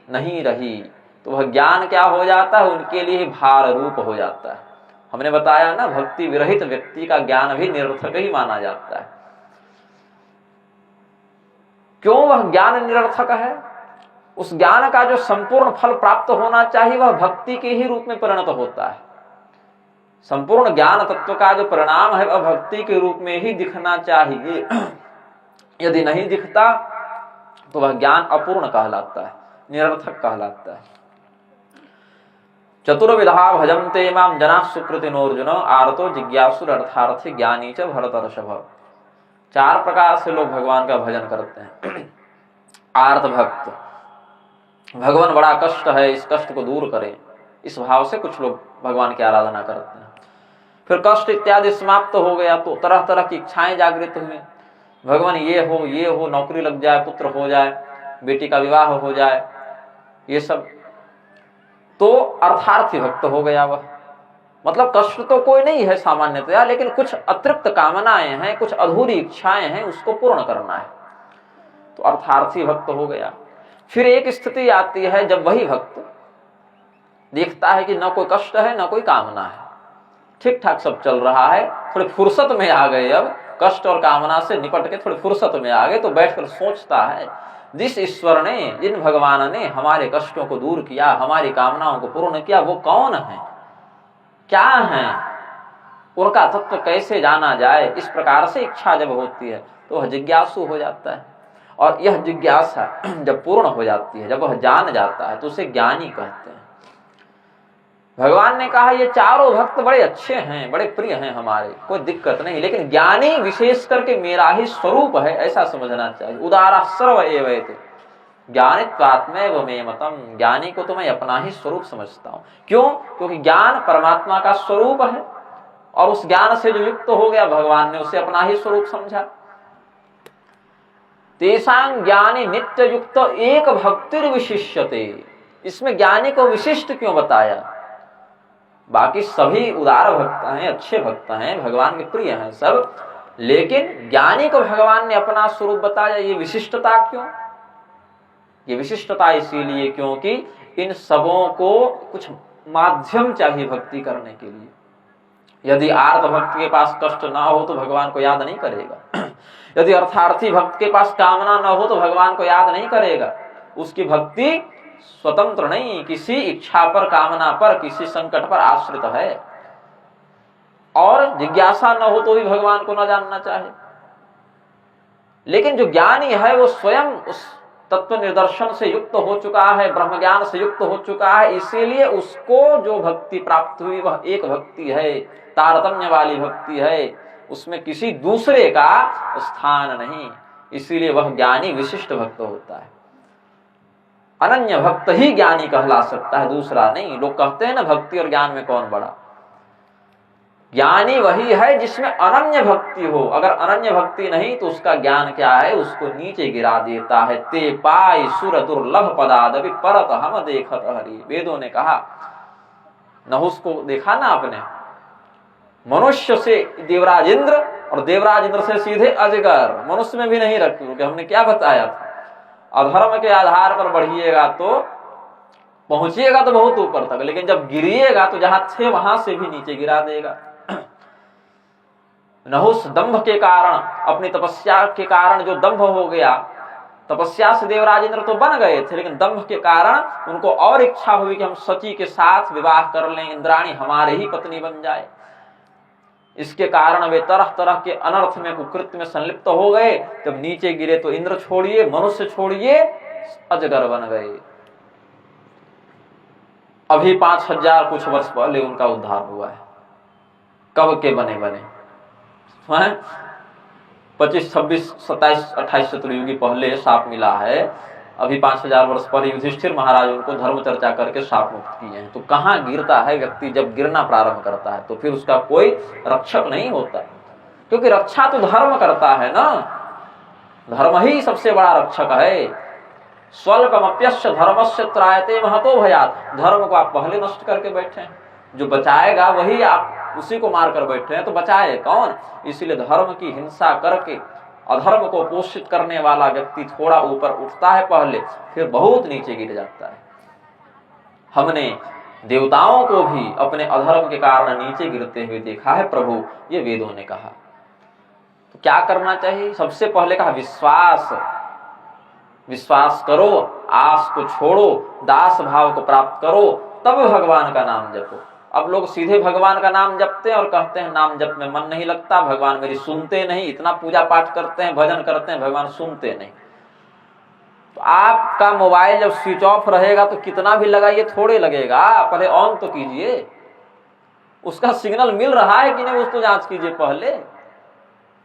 नहीं रही तो वह ज्ञान क्या हो जाता है, उनके लिए भार रूप हो जाता है। हमने बताया ना, भक्ति विरहित व्यक्ति का ज्ञान भी निरर्थक ही माना जाता है। क्यों वह ज्ञान निरर्थक है? उस ज्ञान का जो संपूर्ण फल प्राप्त होना चाहिए वह भक्ति के ही रूप में परिणत होता है। संपूर्ण ज्ञान तत्व का जो परिणाम है वह भक्ति के रूप में ही दिखना चाहिए। यदि नहीं दिखता तो वह ज्ञान अपूर्ण कहलाता है, निरर्थक कहलाता है। चतुर्विधा भजन्ते मां जनाः सुकृतिनोऽर्जुन आर्तो जिज्ञासुरर्थार्थी ज्ञानी च भरतर्षभ। 4 प्रकार से लोग भगवान का भजन करते हैं। आर्त भक्त, भगवान बड़ा कष्ट है, इस कष्ट को दूर करें, इस भाव से कुछ लोग भगवान की आराधना करते हैं। फिर कष्ट इत्यादि समाप्त हो गया तो तरह तरह की इच्छाएं जागृत हुई। भगवान ये हो, नौकरी लग जाए, पुत्र हो जाए, बेटी का विवाह हो जाए, ये सब, तो अर्थार्थी भक्त हो गया वह। मतलब कष्ट तो कोई नहीं है सामान्यतया, लेकिन कुछ अतृप्त कामनाएं हैं, कुछ अधूरी इच्छाएं हैं, उसको पूर्ण करना है, तो अर्थार्थी भक्त हो गया। फिर एक स्थिति आती है जब वही भक्त देखता है कि न कोई कष्ट है न कोई कामना है, ठीक ठाक सब चल रहा है, थोड़ी फुर्सत में आ गए, अब कष्ट और कामना से निपट के थोड़ी फुर्सत में आ गए, तो बैठकर सोचता है जिस ईश्वर ने, जिन भगवान ने हमारे कष्टों को दूर किया, हमारी कामनाओं को पूर्ण किया, वो कौन है, क्या है, उनका तत्व कैसे जाना जाए। इस प्रकार से इच्छा जब होती है तो वह जिज्ञासु हो जाता है, और यह जिज्ञासा जब पूर्ण हो जाती है, जब वह जान जाता है, तो उसे ज्ञानी कहते हैं। भगवान ने कहा ये चारों भक्त बड़े अच्छे हैं, बड़े प्रिय हैं हमारे, कोई दिक्कत नहीं, लेकिन ज्ञानी विशेष करके मेरा ही स्वरूप है, ऐसा समझना चाहिए। उदारा सर्व एवैते ज्ञानित्वात्मैव मे मतम, ज्ञानी को तो मैं अपना ही स्वरूप समझता हूं। क्यों? क्योंकि ज्ञान परमात्मा का स्वरूप है, और उस ज्ञान से जो युक्त हो गया, भगवान ने उसे अपना ही स्वरूप समझा। तेषां ज्ञानी नित्य युक्त एक भक्तिर विशिष्यते, इसमें ज्ञानी को विशिष्ट क्यों बताया? बाकी सभी उदार भक्त हैं, अच्छे भक्त हैं, भगवान के प्रिय हैं सब, लेकिन ज्ञानी को भगवान ने अपना स्वरूप बताया। ये विशिष्टता क्यों? ये विशिष्टता इसीलिए क्योंकि इन सबों को कुछ माध्यम चाहिए भक्ति करने के लिए। यदि आर्त भक्त के पास कष्ट ना हो तो भगवान को याद नहीं करेगा, यदि अर्थार्थी भक्त के पास कामना ना हो तो भगवान को याद नहीं करेगा। उसकी भक्ति स्वतंत्र नहीं, किसी इच्छा पर, कामना पर, किसी संकट पर आश्रित है, और जिज्ञासा न हो तो भी भगवान को न जानना चाहे। लेकिन जो ज्ञानी है वो स्वयं उस तत्व निर्दर्शन से युक्त हो चुका है, ब्रह्म ज्ञान से युक्त हो चुका है, इसीलिए उसको जो भक्ति प्राप्त हुई वह एक भक्ति है, तारतम्य वाली भक्ति है, उसमें किसी दूसरे का स्थान नहीं, इसीलिए वह ज्ञानी विशिष्ट भक्त होता है। अनन्य भक्त ही ज्ञानी कहला सकता है, दूसरा नहीं। लोग कहते हैं ना भक्ति और ज्ञान में कौन बड़ा? ज्ञानी वही है जिसमें अनन्य भक्ति हो। अगर अनन्य भक्ति नहीं तो उसका ज्ञान क्या है? उसको नीचे गिरा देता है। ते पाई सुर दुर्लभ पदादपि परत हम देखत हरि, वेदों ने कहा। नहुस को देखा ना आपने, मनुष्य से देवराज इंद्र और देवराज इंद्र से सीधे अजगर, मनुष्य में भी नहीं रखे। हमने क्या बताया था? अधर्म के आधार पर बढ़िएगा तो पहुंचिएगा तो बहुत ऊपर तक, लेकिन जब गिरिएगा तो जहां थे वहां से भी नीचे गिरा देगा। नहुस दंभ के कारण, अपनी तपस्या के कारण जो दंभ हो गया, तपस्या से देवराज इंद्र तो बन गए थे, लेकिन दंभ के कारण उनको और इच्छा हुई कि हम सची के साथ विवाह कर लें, इंद्राणी हमारे ही पत्नी बन जाए। इसके कारण वे तरह तरह के अनर्थ में, कुकृत्य में संलिप्त हो गए। जब नीचे गिरे तो इंद्र छोड़िए, मनुष्य छोड़िए, अजगर बन गए। अभी 5000 कुछ वर्ष पहले उनका उद्धार हुआ है। कब के बने 25, 26, 27, 28 चतुर्युगी पहले शाप मिला है। अभी 5000 वर्ष पहले युधिष्ठिर महाराज उनको धर्म चर्चा करके शाप मुक्त किए हैं। तो कहाँ गिरता है व्यक्ति? जब गिरना प्रारंभ करता है तो फिर उसका कोई रक्षक नहीं होता, क्योंकि रक्षा तो धर्म करता है ना। धर्म ही सबसे बड़ा रक्षक है। स्वल्पमप्यस्य धर्मस्य त्रायते महतो भयात्, धर्म को आप पहले नष्ट करके बैठे हैं, जो बचाएगा वही आप उसी को मार कर बैठे हैं, तो बचाए कौन? इसीलिए धर्म की हिंसा करके अधर्म को पोषित करने वाला व्यक्ति थोड़ा ऊपर उठता है पहले, फिर बहुत नीचे गिर जाता है। हमने देवताओं को भी अपने अधर्म के कारण नीचे गिरते हुए देखा है प्रभु, ये वेदों ने कहा। तो क्या करना चाहिए? सबसे पहले कहा विश्वास। विश्वास करो, आस को छोड़ो, दास भाव को प्राप्त करो, तब भगवान का नाम जपो। अब लोग सीधे भगवान का नाम जपते हैं और कहते हैं नाम जप में मन नहीं लगता, भगवान मेरी सुनते नहीं। इतना पूजा पाठ करते हैं, भजन करते हैं, भगवान सुनते नहीं। तो आपका मोबाइल जब स्विच ऑफ रहेगा तो कितना भी लगाइए थोड़े लगेगा, पहले ऑन तो कीजिए। उसका सिग्नल मिल रहा है कि नहीं उसको जांच कीजिए पहले।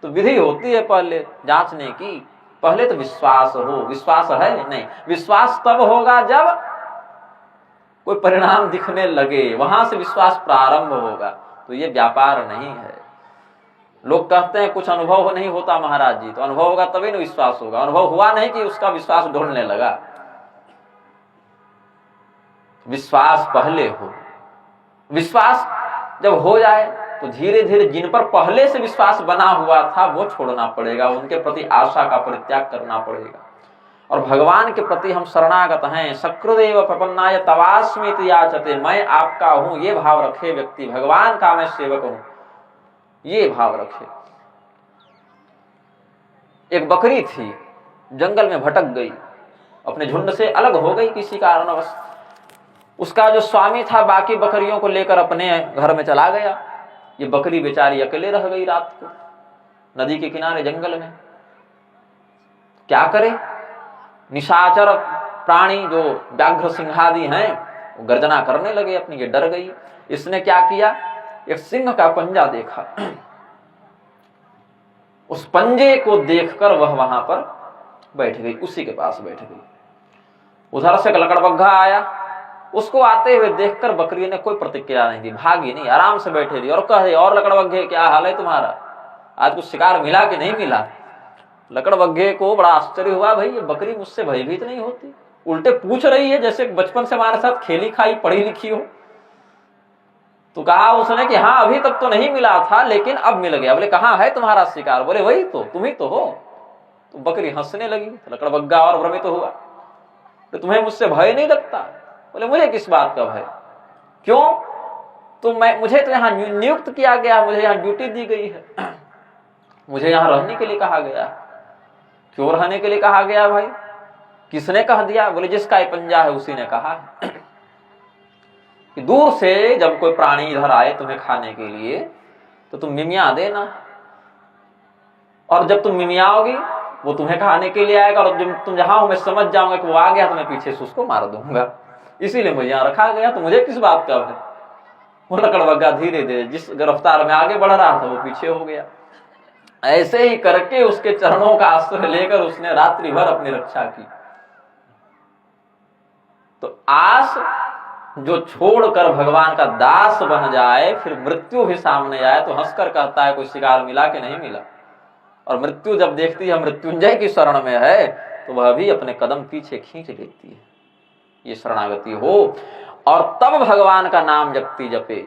तो विधि होती है पहले जांचने की। पहले तो विश्वास हो। विश्वास है नहीं, विश्वास तब होगा जब कोई परिणाम दिखने लगे, वहां से विश्वास प्रारंभ होगा। तो ये व्यापार नहीं है। लोग कहते हैं कुछ अनुभव नहीं होता महाराज जी, तो अनुभव होगा तभी ना विश्वास होगा। अनुभव हुआ नहीं कि उसका विश्वास ढोलने लगा। विश्वास पहले हो। विश्वास जब हो जाए तो धीरे धीरे जिन पर पहले से विश्वास बना हुआ था वो छोड़ना पड़ेगा, उनके प्रति आशा का परित्याग करना पड़ेगा। और भगवान के प्रति हम शरणागत हैं। सकृदेव प्रपन्नाय तवास्मीति याचते, मैं आपका हूं ये भाव रखे व्यक्ति, भगवान का मैं सेवक हूं ये भाव रखे। एक बकरी थी, जंगल में भटक गई, अपने झुंड से अलग हो गई किसी कारणवश। उसका जो स्वामी था बाकी बकरियों को लेकर अपने घर में चला गया। ये बकरी बेचारी अकेले रह गई रात को नदी के किनारे जंगल में। क्या करे? निशाचर प्राणी जो व्याघ्र सिंहादि हैं वो गर्जना करने लगे अपनी, ये डर गई। इसने क्या किया, एक सिंह का पंजा देखा, उस पंजे को देखकर वह वहां पर बैठ गई, उसी के पास बैठ गई। उधर से लकड़बग्घा आया, उसको आते हुए देखकर बकरी ने कोई प्रतिक्रिया नहीं दी, भागी नहीं, आराम से बैठे रही और कहे, और लकड़बग्घे क्या हाल है तुम्हारा, आज कुछ शिकार मिला कि नहीं मिला? लकड़बग्घे को बड़ा आश्चर्य हुआ, भाई ये बकरी मुझसे भयभीत नहीं होती, उल्टे पूछ रही है जैसे बचपन से हमारे साथ खेली खाई पढ़ी लिखी हो। तो कहा उसने कि हाँ अभी तक तो नहीं मिला था लेकिन अब मिल गया। बोले कहाँ है तुम्हारा शिकार? बोले वही तो, तुम ही तो हो। तो बकरी हंसने लगी, लकड़बग्घा और भ्रमित तो हुआ। तो तुम्हें मुझसे भय नहीं लगता? बोले मुझे किस बात का भय, क्यों? तो मुझे तो यहाँ नियुक्त किया गया, मुझे यहाँ ड्यूटी दी गई है, मुझे यहाँ रहने के लिए कहा गया। क्यों रहने के लिए कहा गया भाई? किसने कह दिया? बोले जिसका ये पंजा है उसी ने कहा है कि दूर से जब कोई प्राणी इधर आए तुम्हें खाने के लिए तो तुम मिमिया देना, और जब तुम मिमियाओगी वो तुम्हें खाने के लिए आएगा, और जब तुम जहां हो मैं समझ जाऊंगा कि वो आ गया तो मैं पीछे से उसको मार दूंगा, इसीलिए मुझे यहाँ रखा गया। तो मुझे किस बात का है? वो लकड़बग्घा धीरे धीरे जिस गिरफ्तार में आगे बढ़ रहा था वो पीछे हो गया। ऐसे ही करके उसके चरणों का आश्रय लेकर उसने रात्रि भर अपनी रक्षा की। तो आस जो छोड़कर भगवान का दास बन जाए, फिर मृत्यु भी सामने आए तो हंसकर कहता है कोई शिकार मिला कि नहीं मिला, और मृत्यु जब देखती है मृत्युंजय की शरण में है तो वह भी अपने कदम पीछे खींच लेती है। ये शरणागति हो, और तब भगवान का नाम जपती जपे,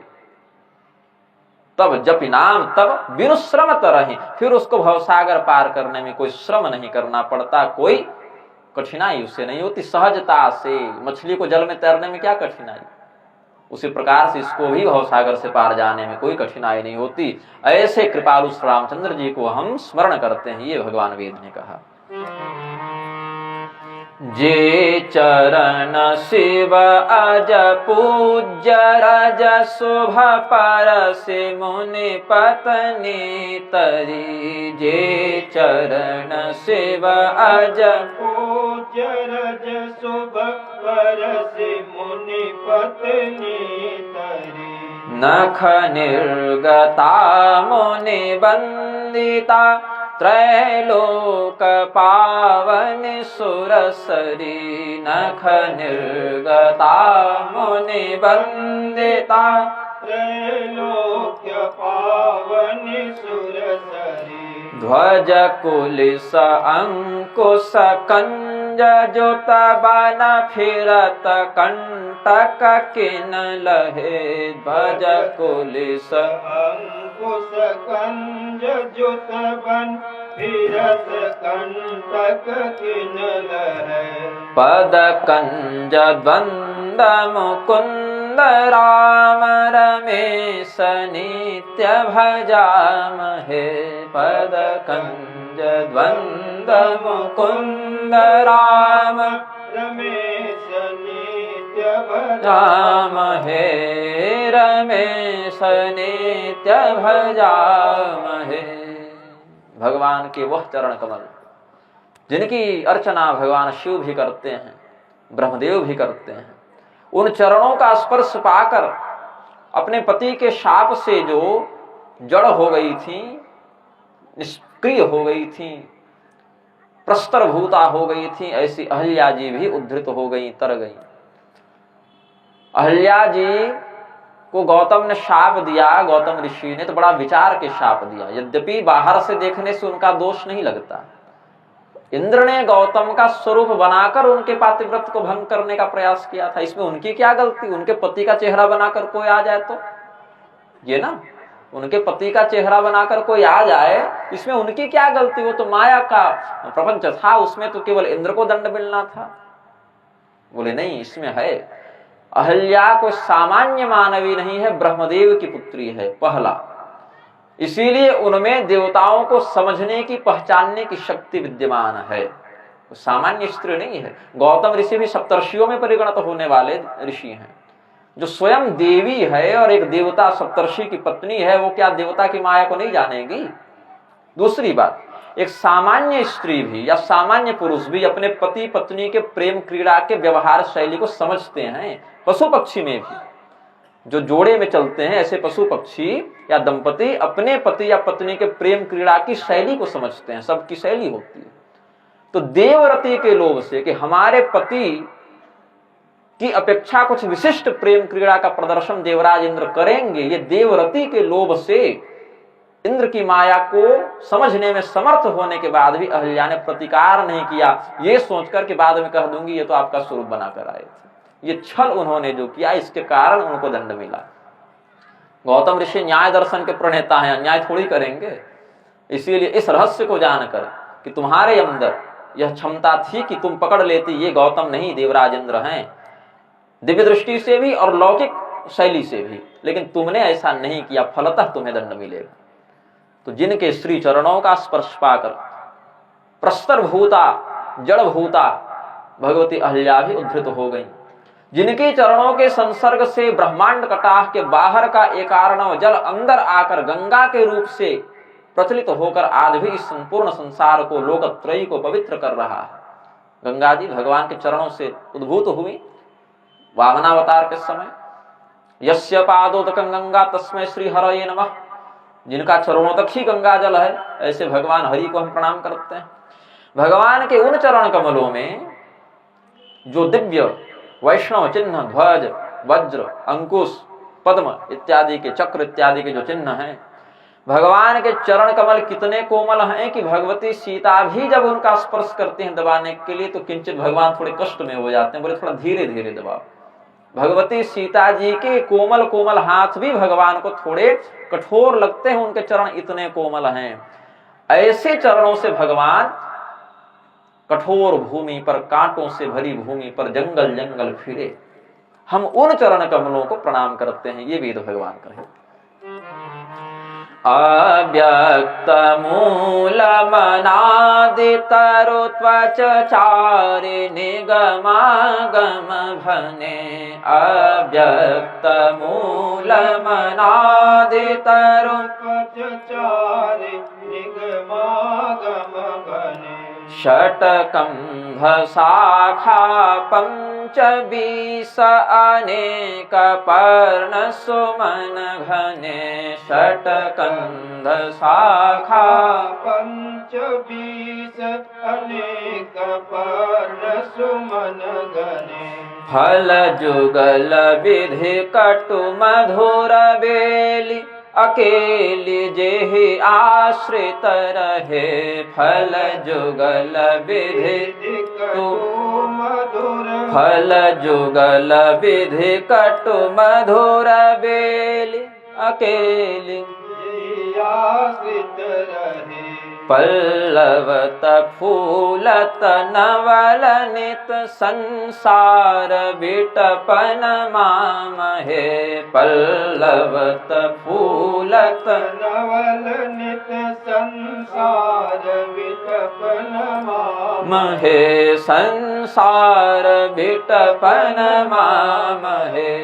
तब जपि नाम तब बिनु श्रम तरहि, फिर उसको भवसागर पार करने में कोई श्रम नहीं करना पड़ता, कोई कठिनाई उससे नहीं होती, सहजता से। मछली को जल में तैरने में क्या कठिनाई, उसी प्रकार से इसको भी भवसागर से पार जाने में कोई कठिनाई नहीं होती। ऐसे कृपालु श्री रामचंद्र जी को हम स्मरण करते हैं, ये भगवान वेद ने कहा। जे चरण शिव अज पूज्य रज शुभ परसि मुनि पत्नी तरी, जे चरण शिव अज पूज्य रज शुभ परसि मुनि पत्नी तरी, नख निर्गता मुनि वंदिता त्रैलोक पावन सुरसरी, नख निर्गता मुनि वंदिता त्रैलोक पावन सुरसरी, ध्वज कुलिस अंकुश कंज जुत बन फिरत कंटक किन लहे, ध्वज कुलिस अंकुश कंज जुत बन फिरत कंटक किन लहे, पद कंज द्वंद मुकुंद राम रमेश नित्य भजामहे, पद कंज द्वंद मुकुंद राम रमेश नित्य भजामहे, रमेश नित्य भजामहे। भगवान के वह चरण कमल जिनकी अर्चना भगवान शिव भी करते हैं, ब्रह्मदेव भी करते हैं, उन चरणों का स्पर्श पाकर अपने पति के शाप से जो जड़ हो गई थी, निष्क्रिय हो गई थी, प्रस्तरभूता हो गई थी, ऐसी अहल्या जी भी उद्धृत हो गई, तर गई। अहल्या जी को गौतम ने शाप दिया, गौतम ऋषि ने तो बड़ा विचार के शाप दिया, यद्यपि बाहर से देखने से उनका दोष नहीं लगता। इंद्र ने गौतम का स्वरूप बनाकर उनके पातिव्रत को भंग करने का प्रयास किया था, इसमें उनकी क्या गलती? उनके पति का चेहरा बनाकर कोई आ जाए तो ये ना, उनके पति का चेहरा बनाकर कोई आ जाए, इसमें उनकी क्या गलती? वो तो माया का प्रपंच था, उसमें तो केवल इंद्र को दंड मिलना था। बोले नहीं, इसमें है। अहल्या कोई सामान्य मानवी नहीं है, ब्रह्मदेव की पुत्री है, पहला। इसीलिए उनमें देवताओं को समझने की, पहचानने की शक्ति विद्यमान है, वो सामान्य स्त्री नहीं है। गौतम ऋषि भी सप्तर्षियों में परिगणित होने वाले ऋषि हैं। जो स्वयं देवी है और एक देवता सप्तर्षि की पत्नी है, वो क्या देवता की माया को नहीं जानेगी? दूसरी बात, एक सामान्य स्त्री भी या सामान्य पुरुष भी अपने पति पत्नी के प्रेम क्रीड़ा के व्यवहार शैली को समझते हैं। पशु पक्षी में भी जो जोड़े में चलते हैं, ऐसे पशु पक्षी या दंपति अपने पति या पत्नी के प्रेम क्रीड़ा की शैली को समझते हैं। सबकी शैली होती है। तो देवरति के लोभ से कि हमारे पति की अपेक्षा कुछ विशिष्ट प्रेम क्रीड़ा का प्रदर्शन देवराज इंद्र करेंगे, ये देवरति के लोभ से इंद्र की माया को समझने में समर्थ होने के बाद भी अहल्या ने प्रतिकार नहीं किया, ये सोचकर के बाद में कह दूंगी ये तो आपका स्वरूप बनाकर आए थे। ये छल उन्होंने जो किया, इसके कारण उनको दंड मिला। गौतम ऋषि न्याय दर्शन के प्रणेता हैं, अन्याय थोड़ी करेंगे। इसीलिए इस रहस्य को जानकर कि तुम्हारे अंदर यह क्षमता थी कि तुम पकड़ लेती, ये गौतम नहीं देवराज इंद्र हैं, दिव्य दृष्टि से भी और लौकिक शैली से भी, लेकिन तुमने ऐसा नहीं किया, फलतः तुम्हें दंड मिलेगा। तो जिनके श्री चरणों का स्पर्श पाकर प्रस्तर भूता जड़ भूता भगवती अहल्या भी उद्धृत हो गई, जिनके चरणों के संसर्ग से ब्रह्मांड कटाह के बाहर का एकार्णव जल अंदर आकर गंगा के रूप से प्रचलित होकर आज भी इस संपूर्ण संसार को, लोकत्रयी को पवित्र कर रहा है। गंगा जी भगवान के चरणों से उद्भूत हुई वामनावतार के समय। यस्य पादोदकं गंगा तस्मै श्री हरये नमः। जिनका चरणों तक ही गंगा जल है, ऐसे भगवान हरि को हम प्रणाम करते हैं। भगवान के उन चरण कमलों में जो दिव्य वैष्णव चिन्ह, ध्वज, वज्र, अंकुश, पद्म इत्यादि के, चक्र इत्यादि के जो चिन्ह हैं, भगवान के चरण कमल कितने कोमल हैं कि भगवती सीता भी जब उनका स्पर्श करते हैं दबाने के लिए तो किंचित भगवान थोड़े कष्ट में हो जाते हैं, बोले थोड़ा धीरे धीरे दबाओ। भगवती सीता जी के कोमल कोमल हाथ भी भगवान को थोड़े कठोर लगते हैं, उनके चरण इतने कोमल हैं। ऐसे चरणों से भगवान कठोर भूमि पर, कांटों से भरी भूमि पर जंगल जंगल फिरे। हम उन चरण कमलों को प्रणाम करते हैं, ये वेद भगवान कहे। अव्यक्त मूलमनादि तरु त्वच चारि निगमागम भने। अव्यक्त मूलमनादि तरु त्वच चारि निगमागम भने। षट्कंभ शाखा पंचबीस अनेक पर्ण सुमन घने। षट्कंध शाखा पंचबीस अनेक पर्ण सुमन घने। फल जुगल विधि कटु मधुर बेली। अकेली जेहि आश्रित रहे। फल जुगल विधि फल जुगल विधि कटु मधुर बेली। अकेली आश्रित रहे। पल्लवत फूलत नवल नित संसार बिटपन मामहे। पल्लवत फूलत नवल नित संसार बिटपन मामहे। संसार बिटपन मामहे।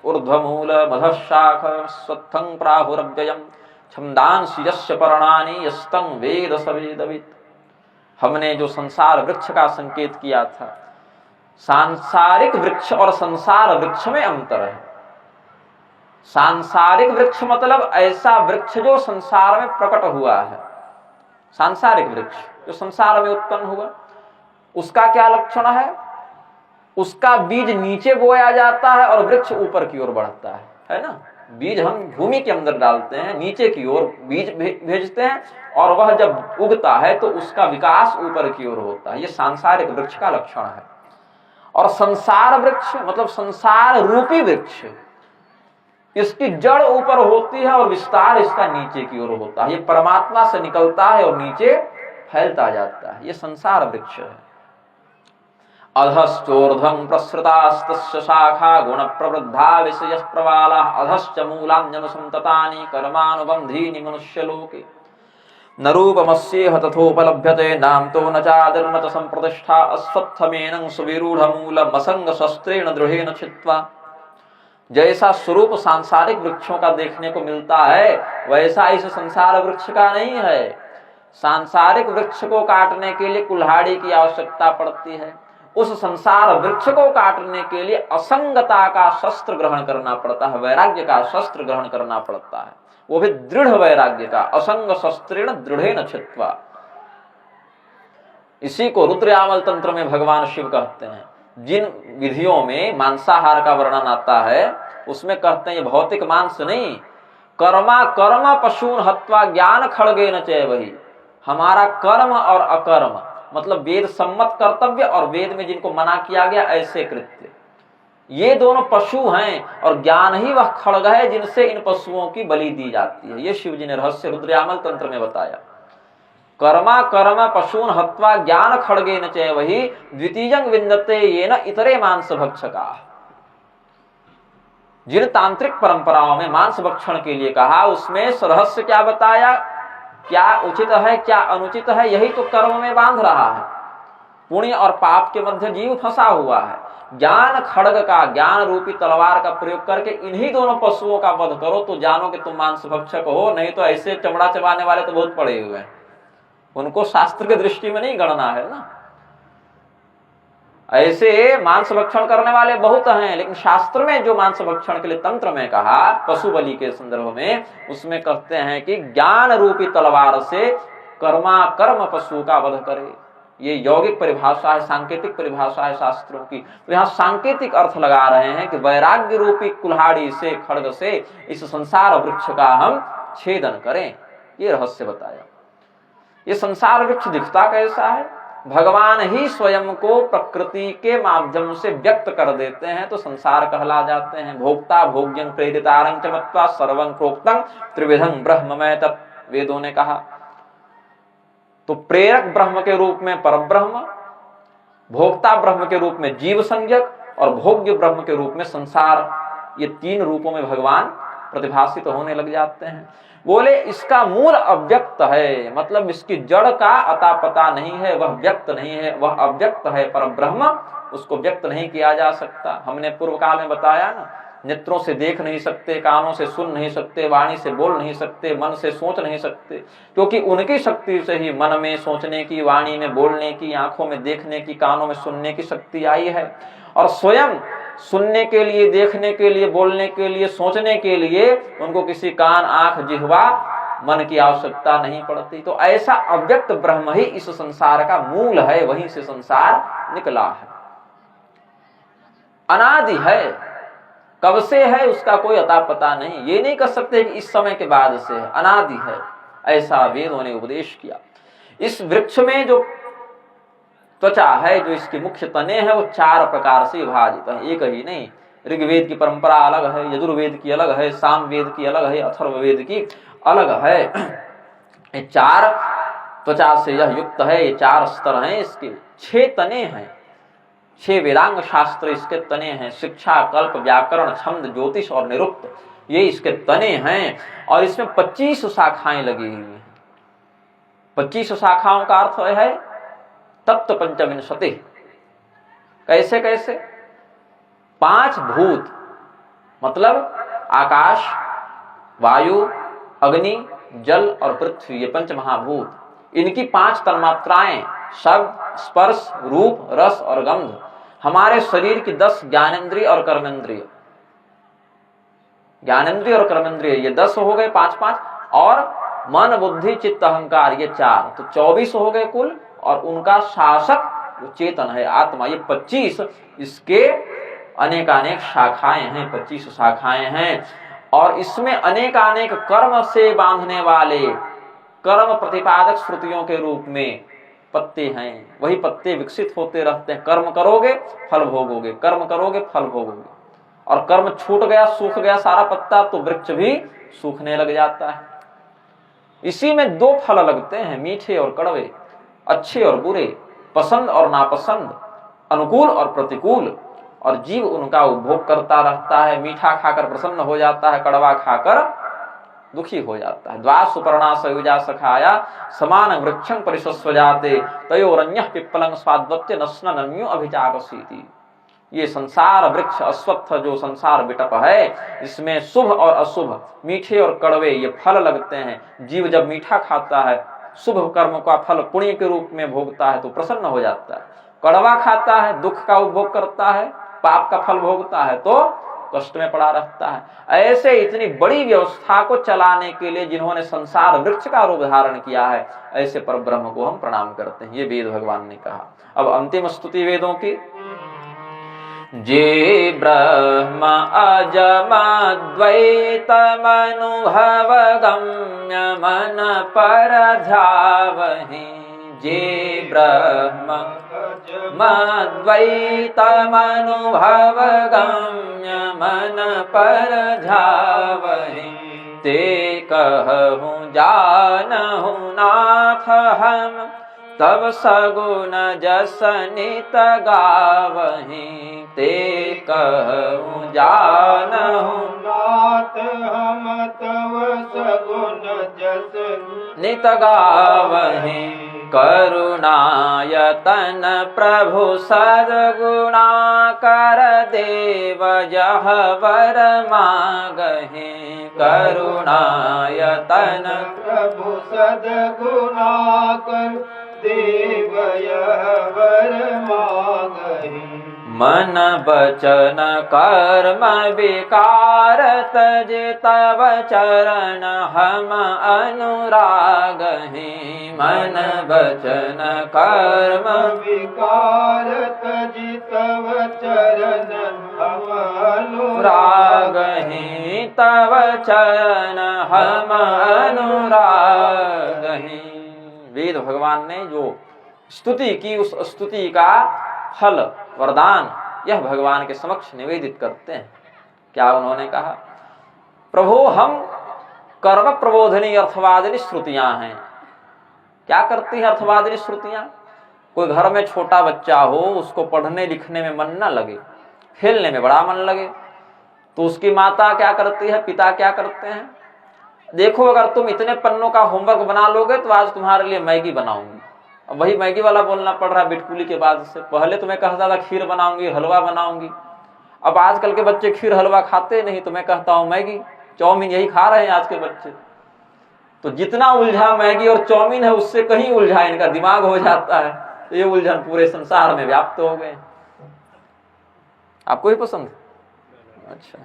ऊर्ध्वमूल मधशाख स्वत्थं प्राहुरव्ययम् छंदांसि यस्य पर्णानि यस्तं वेद स वेदवित्। हमने जो संसार वृक्ष का संकेत किया था, सांसारिक वृक्ष और संसार वृक्ष में अंतर है। सांसारिक वृक्ष मतलब ऐसा वृक्ष जो संसार में प्रकट हुआ है। सांसारिक वृक्ष जो संसार में उत्पन्न हुआ, उसका क्या लक्षण है? उसका बीज नीचे बोया जाता है और वृक्ष ऊपर की ओर बढ़ता है ना। बीज हम भूमि के अंदर डालते हैं, नीचे की ओर बीज भेजते हैं, और वह जब उगता है तो उसका विकास ऊपर की ओर होता है। ये सांसारिक वृक्ष का लक्षण है। और संसार वृक्ष मतलब संसार रूपी वृक्ष, इसकी जड़ ऊपर होती है और विस्तार इसका नीचे की ओर होता है। ये परमात्मा से निकलता है और नीचे फैलता जाता है। ये संसार वृक्ष है। अधश्चोर्ध्वं प्रसृतास्तस्य शाखा गुण प्रवृद्धा विषय प्रवाला अधश्च मूलान्यनुसंततानि कर्मानुबंधीनि मनुष्यलोके न रूपमस्येह तथोपलभ्यते नामतो न चादिर्न च संप्रतिष्ठा अस्वत्थमेनं सुविरूढ़मूलमसंग शस्त्रेण दृढ़ेन छित्त्वा। जैसा स्वरूप सांसारिक वृक्षों का देखने को मिलता है वैसा इस संसार वृक्ष का नहीं है। सांसारिक वृक्ष को काटने के लिए कुल्हाड़ी की आवश्यकता पड़ती है। उस संसार वृक्ष को काटने के लिए असंगता का शस्त्र ग्रहण करना पड़ता है, वैराग्य का शस्त्र ग्रहण करना पड़ता है, वो भी दृढ़ वैराग्य का। असंग शस्त्रेण दृढ़ेन छित्त्वा। इसी को रुद्रयामल तंत्र में भगवान शिव कहते हैं। जिन विधियों में मांसाहार का वर्णन आता है उसमें कहते हैं ये भौतिक मांस नहीं, कर्मा कर्म पशून हत्वा ज्ञान खड़गेन चैवहि। हमारा कर्म और अकर्म मतलब वेद सम्मत कर्तव्य और वेद में जिनको मना किया गया ऐसे कृत्य, ये दोनों पशु हैं और ज्ञान ही वह खड़ग है जिनसे इन पशुओं की बलि दी जाती है। ये शिव जी ने रहस्य रुद्रयामल तंत्र में बताया। कर्मा कर्म पशून हत्वा ज्ञान खड़गेन चैवहि द्वितीयं विन्दते येन इतरे मांस भक्षका। जिन तांत्रिक परंपराओं में मांस भक्षण के लिए कहा उसमें रहस्य क्या बताया, क्या उचित है क्या अनुचित है, यही तो कर्म में बांध रहा है। पुण्य और पाप के मध्य जीव फंसा हुआ है। ज्ञान खड़ग का, ज्ञान रूपी तलवार का प्रयोग करके इन्हीं दोनों पशुओं का वध करो तो जानो कि तुम मांस भक्षक हो, नहीं तो ऐसे चमड़ा चबाने वाले तो बहुत पड़े हुए हैं, उनको शास्त्र की दृष्टि में नहीं गणना है ना। ऐसे मांस भक्षण करने वाले बहुत हैं, लेकिन शास्त्र में जो मांस भक्षण के लिए तंत्र में कहा पशु बलि के संदर्भ में, उसमें कहते हैं कि ज्ञान रूपी तलवार से कर्मा कर्म पशु का वध करे। ये यौगिक परिभाषा है, सांकेतिक परिभाषा है शास्त्रों की। तो यहाँ सांकेतिक अर्थ लगा रहे हैं कि वैराग्य रूपी कुल्हाड़ी से, खड्ग से इस संसार वृक्ष का हम छेदन करें। ये रहस्य बताया। ये संसार वृक्ष दिखता कैसा है? भगवान ही स्वयं को प्रकृति के माध्यम से व्यक्त कर देते हैं तो संसार कहला जाते हैं। भोक्ता भोग्यं प्रेरितारं च मत्वा सर्वं प्रोक्तं त्रिविधं ब्रह्ममय तत्, वेदों ने कहा। तो प्रेरक ब्रह्म के रूप में परब्रह्म, भोक्ता ब्रह्म के रूप में जीव संज्ञक और भोग्य ब्रह्म के रूप में संसार, ये तीन रूपों में भगवान प्रतिभासित होने लग जाते हैं। बोले इसका मूल अव्यक्त है, मतलब इसकी जड़ का अता पता नहीं है, वह व्यक्त नहीं है, वह अव्यक्त है। पर ब्रह्म उसको व्यक्त नहीं किया जा सकता। हमने पूर्व काल में बताया ना, नेत्रों से देख नहीं सकते, कानों से सुन नहीं सकते, वाणी से बोल नहीं सकते, मन से सोच नहीं सकते, क्योंकि उनकी शक्ति से ही मन में सोचने की, वाणी में बोलने की, आंखों में देखने की, कानों में सुनने की शक्ति आई है। और स्वयं सुनने के लिए, देखने के लिए, बोलने के लिए, सोचने के लिए उनको किसी कान, आंख, जिह्वा, मन की आवश्यकता नहीं पड़ती। तो ऐसा अव्यक्त ब्रह्म ही इस संसार का मूल है, वहीं से संसार निकला है। अनादि है, कब से है उसका कोई अता पता नहीं। ये नहीं कर सकते कि इस समय के बाद से है, अनादि है, ऐसा वेदों ने उपदेश किया। इस वृक्ष में जो त्वचा है, जो इसके मुख्य तने हैं, वो 4 प्रकार से विभाजित है, एक ही नहीं। ऋग्वेद की परंपरा अलग है, यजुर्वेद की अलग है, सामवेद की अलग है, अथर्ववेद की अलग है। ये 4 त्वचा से यह युक्त है, ये 4 स्तर हैं इसके। 6 तने हैं, 6 वेदांग शास्त्र इसके तने हैं। शिक्षा, कल्प, व्याकरण, छंद, ज्योतिष और निरुक्त, ये इसके तने हैं। और इसमें 25 शाखाएं लगी हुई हैं। 25 शाखाओं का अर्थ है तत्व पंचविंशति। कैसे कैसे? 5 भूत, मतलब आकाश, वायु, अग्नि, जल और पृथ्वी, ये 5 महाभूत। इनकी 5 तन्मात्राएं, शब्द, स्पर्श, रूप, रस और गंध। हमारे शरीर की 10 ज्ञानेंद्रिय और कर्मेंद्रिय, ज्ञानेंद्रिय और कर्मेंद्रिय ये 10 हो गए, 5-5। और मन, बुद्धि, चित्त, अहंकार ये 4, तो 24 हो गए कुल। और उनका शासक जो चेतन है, आत्मा, ये 25। इसके अनेकानेक शाखाएं हैं, 25 शाखाएं हैं। और इसमें अनेकानेक कर्म से बांधने वाले, कर्म प्रतिपादक श्रुतियों के रूप में पत्ते हैं। वही पत्ते विकसित होते रहते हैं। कर्म करोगे फल भोगोगे, कर्म करोगे फल भोगोगे। और कर्म छूट गया, सूख गया सारा पत्ता, तो वृक्ष भी सूखने लग जाता है। इसी में दो फल लगते हैं, मीठे और कड़वे, अच्छे और बुरे, पसंद और नापसंद, अनुकूल और प्रतिकूल, और जीव उनका उपभोग करता रहता है। मीठा खाकर प्रसन्न हो जाता है, कड़वा खाकर दुखी हो जाता है। द्वा सुपर्णा सयुजा सखाया समान वृक्षं परिशस्वजाते तयोरन्यः पिप्पलं स्वाद्वत्य नस्नन्यो अभिचाकसीति। ये संसार वृक्ष अश्वत्थ जो संसार विटप है, इसमें शुभ और अशुभ, मीठे और कड़वे ये फल लगते हैं। जीव जब मीठा खाता है, शुभ कर्म का फल पुण्य के रूप में भोगता है तो प्रसन्न हो जाता है। कड़वा खाता है, दुख का उपभोग करता है, पाप का फल भोगता है तो कष्ट में पड़ा रहता है। ऐसे इतनी बड़ी व्यवस्था को चलाने के लिए जिन्होंने संसार वृक्ष का रूप धारण किया है, ऐसे पर ब्रह्म को हम प्रणाम करते हैं। ये वेद भगवान ने कहा। अब अंतिम स्तुति वेदों की। जे ब्रह्म अजमद्वैतमनुभव गम्य मन पर ध्यावहि। जे ब्रह्म मद्वैतमनुभव गम्य मन पर ध्यावहि। ते कहूँ जानहु नाथ हम तब सगुण जस नित गावहि। ते कहूँ जानहु नाथ हम तव सगुण जस नित गावहि। करुणायतन प्रभु सद्गुणा कर देव जह वर मागहि। करुणायतन प्रभु सद्गुणा कर देव यह वर मागहि। मन बचन कर्म विकार तज तव चरण हम अनुरागहि। मन बचन कर्म विकार तज तव चरण हम अनुरागहि। तव चरण हम अनुरागहि। वेद भगवान ने जो स्तुति की, उस स्तुति का फल वरदान यह भगवान के समक्ष निवेदित करते हैं। क्या उन्होंने कहा? प्रभु हम कर्म प्रबोधनी अर्थवादिनी श्रुतियां हैं। क्या करती हैं अर्थवादिनी श्रुतियां? कोई घर में छोटा बच्चा हो, उसको पढ़ने लिखने में मन न लगे, खेलने में बड़ा मन लगे, तो उसकी माता क्या करती है, पिता क्या करते हैं? देखो अगर तुम इतने पन्नों का होमवर्क बना लोगे तो आज तुम्हारे लिए मैगी बनाऊंगी। अब वही मैगी वाला बोलना पड़ रहा है बिटकुली के बाद से। पहले तुम्हें कहता था खीर बनाऊंगी, हलवा बनाऊंगी। अब आजकल के बच्चे खीर हलवा खाते नहीं, तो मैं कहता हूँ मैगी चाउमीन यही खा रहे हैं आज के बच्चे। तो जितना उलझा मैगी और चाउमीन है, उससे कहीं उलझा इनका दिमाग हो जाता है। तो ये उलझन पूरे संसार में व्याप्त हो गए। आपको ही पसंद? अच्छा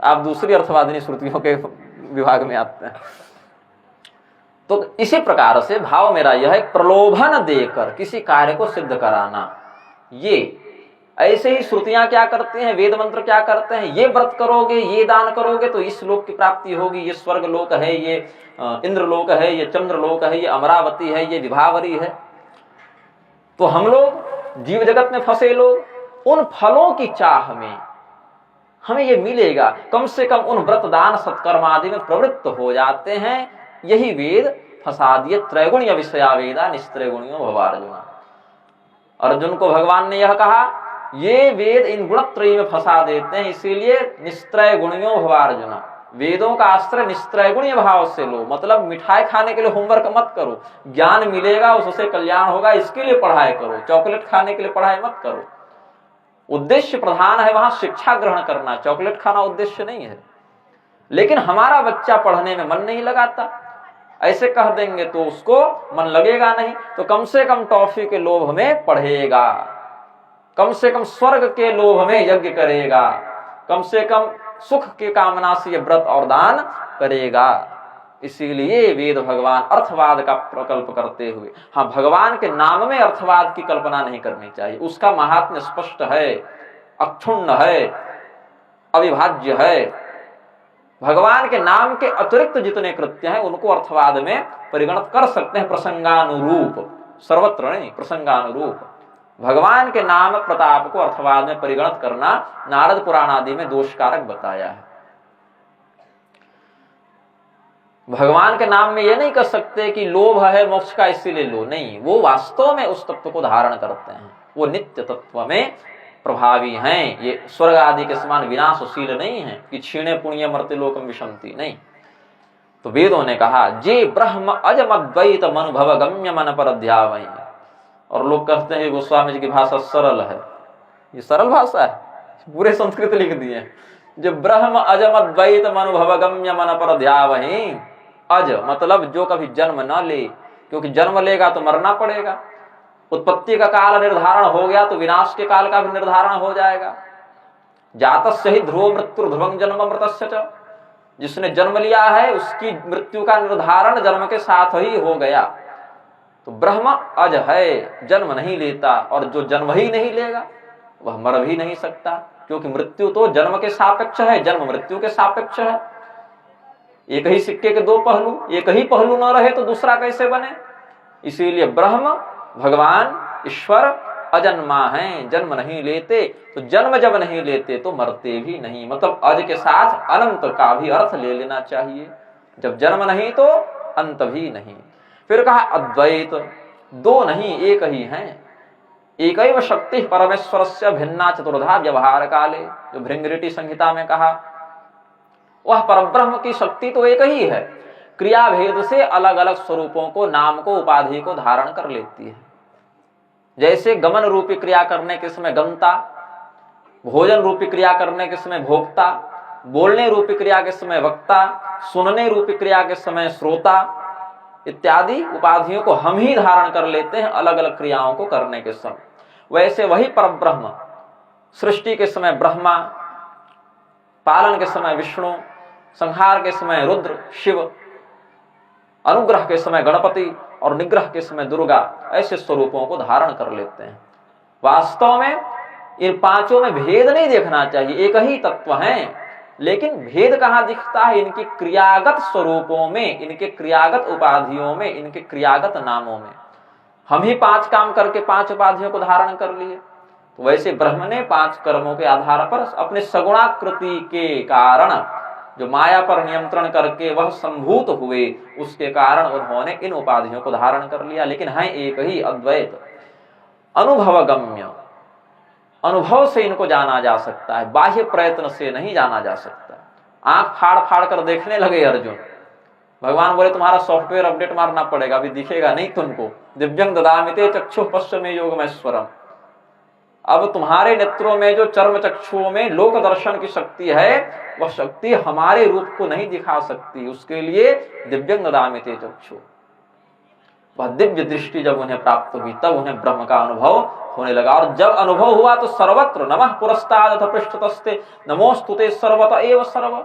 आप दूसरी अर्थवादिनी श्रुतियों के विभाग में आते हैं। तो इसी प्रकार से भाव मेरा यह है, प्रलोभन देकर किसी कार्य को सिद्ध कराना। ये ऐसे ही श्रुतियां क्या करते हैं, वेद मंत्र क्या करते हैं, ये व्रत करोगे, ये दान करोगे तो इस लोक की प्राप्ति होगी, ये स्वर्ग लोक है, ये इंद्र लोक है, ये चंद्र लोक है, ये अमरावती है, ये विभावरी है। तो हम लोग जीव जगत में फंसे लोग उन फलों की चाह में हमें ये मिलेगा, कम से कम उन व्रत दान सत्कर्म आदि में प्रवृत्त हो जाते हैं। यही वेद फंसा दिए। त्रैगुण्य विषया वेदा निस्त्रैगुण्यो भवार्जुन। अर्जुन को भगवान ने यह कहा, ये वेद इन गुणत्रयी में फंसा देते हैं, इसीलिए निस्त्रय गुणियों भवार्जुन। वेदों का आश्रय निस्त्रय गुणीय भाव से लो। मतलब मिठाई खाने के लिए होमवर्क मत करो, ज्ञान मिलेगा उससे कल्याण होगा, इसके लिए पढ़ाई करो। चॉकलेट खाने के लिए पढ़ाई मत करो। उद्देश्य प्रधान है वहां शिक्षा ग्रहण करना, चॉकलेट खाना उद्देश्य नहीं है। लेकिन हमारा बच्चा पढ़ने में मन नहीं लगाता, ऐसे कह देंगे तो उसको मन लगेगा नहीं। तो कम से कम टॉफी के लोभ में पढ़ेगा, कम से कम स्वर्ग के लोभ में यज्ञ करेगा, कम से कम सुख के कामना से व्रत और दान करेगा। इसीलिए वेद भगवान अर्थवाद का प्रकल्प करते हुए, हाँ भगवान के नाम में अर्थवाद की कल्पना नहीं करनी चाहिए। उसका महात्म्य स्पष्ट है, अक्षुण्ण है, अविभाज्य है। भगवान के नाम के अतिरिक्त जितने कृत्य हैं उनको अर्थवाद में परिगणित कर सकते हैं, प्रसंगानुरूप, सर्वत्र नहीं, प्रसंगानुरूप। भगवान के नाम प्रताप को अर्थवाद में परिगणित करना नारद पुराण आदि में दोषकारक बताया है। भगवान के नाम में ये नहीं कर सकते कि लोभ है मोक्ष का इसीलिए लो, नहीं, वो वास्तव में उस तत्व को धारण करते हैं, वो नित्य तत्व में प्रभावी हैं। ये स्वर्ग आदि के समान विनाशशील नहीं है कि क्षीणे पुण्य मर्त्य लोकम विशंति, नहीं। तो वेदों ने कहा जे ब्रह्म अजमद्वैत मनुभव गम्य मन पर ध्यावहीं। और लोग कहते हैं गोस्वामी जी की भाषा सरल है, ये सरल भाषा है, पूरे संस्कृत लिख दिए। जो ब्रह्म अजमद्वैत मनुभव गम्य मन पर ध्यावहीं, अज मतलब जो कभी जन्म न ले, क्योंकि जन्म लेगा तो मरना पड़ेगा, उत्पत्ति का काल निर्धारण हो गया तो विनाश के काल का भी निर्धारण हो जाएगा। जातस्य ही ध्रुव मृत्यु ध्रुवं जन्म मृतस्य च, जिसने जन्म लिया है उसकी मृत्यु का निर्धारण जन्म के साथ ही हो गया। तो ब्रह्म अज है, जन्म नहीं लेता, और जो जन्म ही नहीं लेगा वह मर भी नहीं सकता, क्योंकि मृत्यु तो जन्म के सापेक्ष है, जन्म मृत्यु के सापेक्ष है। एक ही सिक्के के दो पहलू, एक ही पहलू न रहे तो दूसरा कैसे बने। इसीलिए ब्रह्म भगवान ईश्वर अजन्मा है, जन्म नहीं लेते। तो जन्म जब नहीं लेते तो मरते भी नहीं, मतलब अज के साथ अनंत का भी अर्थ ले लेना चाहिए। जब जन्म नहीं तो अंत भी नहीं। फिर कहा अद्वैत, दो नहीं एक ही हैं। एकैव शक्ति परमेश्वरस्य भिन्ना चतुर्धा व्यवहार काले, जो भृंगरिटी संहिता में कहा, वह परब्रह्म की शक्ति तो एक ही है, क्रिया भेद से अलग अलग स्वरूपों को, नाम को, उपाधि को धारण कर लेती है। जैसे गमन रूपी क्रिया करने के समय गंता, भोजन रूपी क्रिया करने के समय भोक्ता, बोलने रूपी क्रिया के समय वक्ता, सुनने रूपी क्रिया के समय श्रोता, इत्यादि उपाधियों को हम ही धारण कर लेते हैं अलग अलग क्रियाओं को करने के समय। वैसे वही परब्रह्म सृष्टि के समय ब्रह्मा, पालन के समय विष्णु, संहार के समय रुद्र शिव, अनुग्रह के समय गणपति और निग्रह के समय दुर्गा, ऐसे स्वरूपों को धारण कर लेते हैं। वास्तव में इन पांचों में भेद नहीं देखना चाहिए, एक ही तत्व हैं, लेकिन भेद कहां दिखता है? इनकी क्रियागत स्वरूपों में, इनके क्रियागत उपाधियों में, इनके क्रियागत नामों में। हम ही पांच काम करके पांच उपाधियों को धारण कर लिए, तो वैसे ब्रह्म ने पांच कर्मों के आधार पर अपने सगुणाकृति के कारण जो माया पर नियंत्रण करके वह संभूत हुए, उसके कारण उन्होंने इन उपाधियों को धारण कर लिया। लेकिन है एक ही अद्वैत, अनुभवगम्य, अनुभव से इनको जाना जा सकता है, बाह्य प्रयत्न से नहीं जाना जा सकता। आंख फाड़ फाड़ कर देखने लगे अर्जुन, भगवान बोले तुम्हारा सॉफ्टवेयर अपडेट मारना पड़ेगा, अभी दिखेगा नहीं तुमको। दिव्यं ददामिते चक्षुः पश्चिमे योगमैश्वरम, अब तुम्हारे नेत्रों में जो चर्म चक्षुओं में लोक दर्शन की शक्ति है, वह शक्ति हमारे रूप को नहीं दिखा सकती। उसके लिए दिव्यं ददामिते चक्षु, वह दिव्य दृष्टि जब उन्हें प्राप्त हुई तब उन्हें ब्रह्म का अनुभव होने लगा। और जब अनुभव हुआ तो सर्वत्र नमः पुरस्ताद अथ पृष्ठतस्ते नमोस्तुते सर्वत एव सर्व,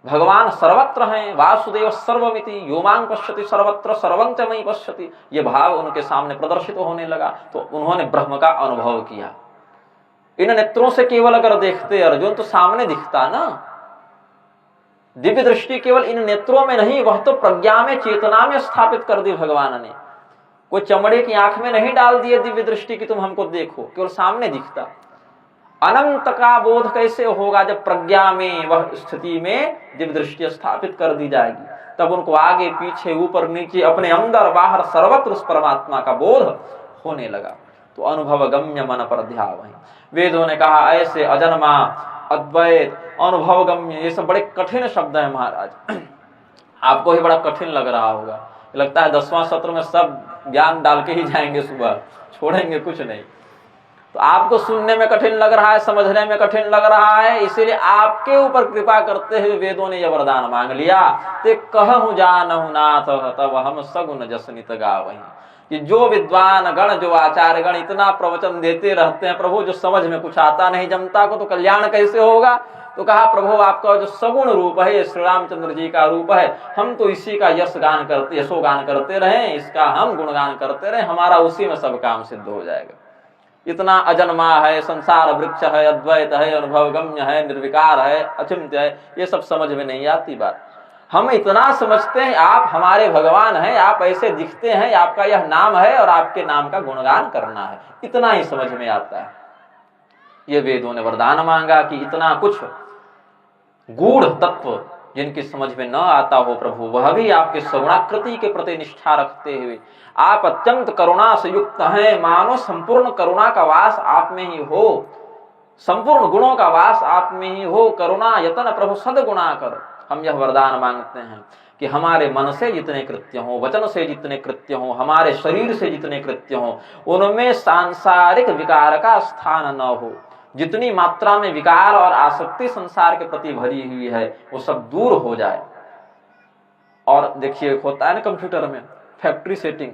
भगवान सर्वत्र हैं, वासुदेव सर्वमिति यो मां पश्यति सर्वत्र सर्वं च मयि पश्यति, ये भाव उनके सामने प्रदर्शित होने लगा। तो उन्होंने ब्रह्म का अनुभव किया। इन नेत्रों से केवल अगर देखते अर्जुन तो सामने दिखता ना, दिव्य दृष्टि केवल इन नेत्रों में नहीं, वह तो प्रज्ञा में, चेतना में स्थापित कर दी भगवान ने। कोई चमड़े की आंख में नहीं डाल दिए दिव्य दृष्टि की तुम हमको देखो, केवल सामने दिखता। अनंत का बोध कैसे होगा? जब प्रज्ञा में, वह स्थिति में दिव्य दृष्टि स्थापित कर दी जाएगी, तब उनको आगे पीछे ऊपर नीचे अपने अंदर बाहर सर्वत्र उस परमात्मा का बोध होने लगा। तो अनुभव गम्य मन पर ध्यावहीं, वेदों ने कहा ऐसे अजन्मा अद्वैत अनुभव गम्य, ये सब बड़े कठिन शब्द है महाराज। आपको ही बड़ा कठिन लग रहा होगा, लगता है 10वां सत्र में सब ज्ञान डाल के ही जाएंगे, सुबह छोड़ेंगे कुछ नहीं। तो आपको सुनने में कठिन लग रहा है, समझने में कठिन लग रहा है, इसीलिए आपके ऊपर कृपा करते हुए वेदों ने यह वरदान मांग लिया, ते कहूं जानहु नाथ तब हम सगुन जस नित गावहीं, कि जो विद्वान गण, जो आचार्य गण इतना प्रवचन देते रहते हैं, प्रभु जो समझ में कुछ आता नहीं जनता को, तो कल्याण कैसे होगा? तो कहा प्रभु आपका जो सगुण रूप है, श्री रामचंद्र जी का रूप है, हम तो इसी का यश गान करते, यशोगान करते रहे, इसका हम गुणगान करते रहे, हमारा उसी में सब काम सिद्ध हो जाएगा। इतना अजन्मा है, संसार वृक्ष है, अद्वैत है, अनुभव गम्य है, निर्विकार है, अचिंत्य है, ये सब समझ में नहीं आती बात। हम इतना समझते हैं आप हमारे भगवान हैं, आप ऐसे दिखते हैं, आपका यह नाम है और आपके नाम का गुणगान करना है, इतना ही समझ में आता है। ये वेदों ने वरदान मांगा कि इतना कुछ गूढ़ तत्व जिनकी समझ में न आता हो प्रभु, वह भी आपके सगुणाकृति के प्रति निष्ठा रखते हुए आप अत्यंत करुणा से युक्त हैं, मानो संपूर्ण करुणा का वास आप में ही हो, संपूर्ण गुणों का वास आप में ही हो, करुणा यतन प्रभु सद्गुणा कर। हम यह वरदान मांगते हैं कि हमारे मन से जितने कृत्य हो, वचन से जितने कृत्य हो, हमारे शरीर से जितने कृत्य हो, उनमें सांसारिक विकार का स्थान न हो। जितनी मात्रा में विकार और आसक्ति संसार के प्रति भरी हुई है वो सब दूर हो जाए। और देखिए होता है ना कंप्यूटर में फैक्ट्री सेटिंग,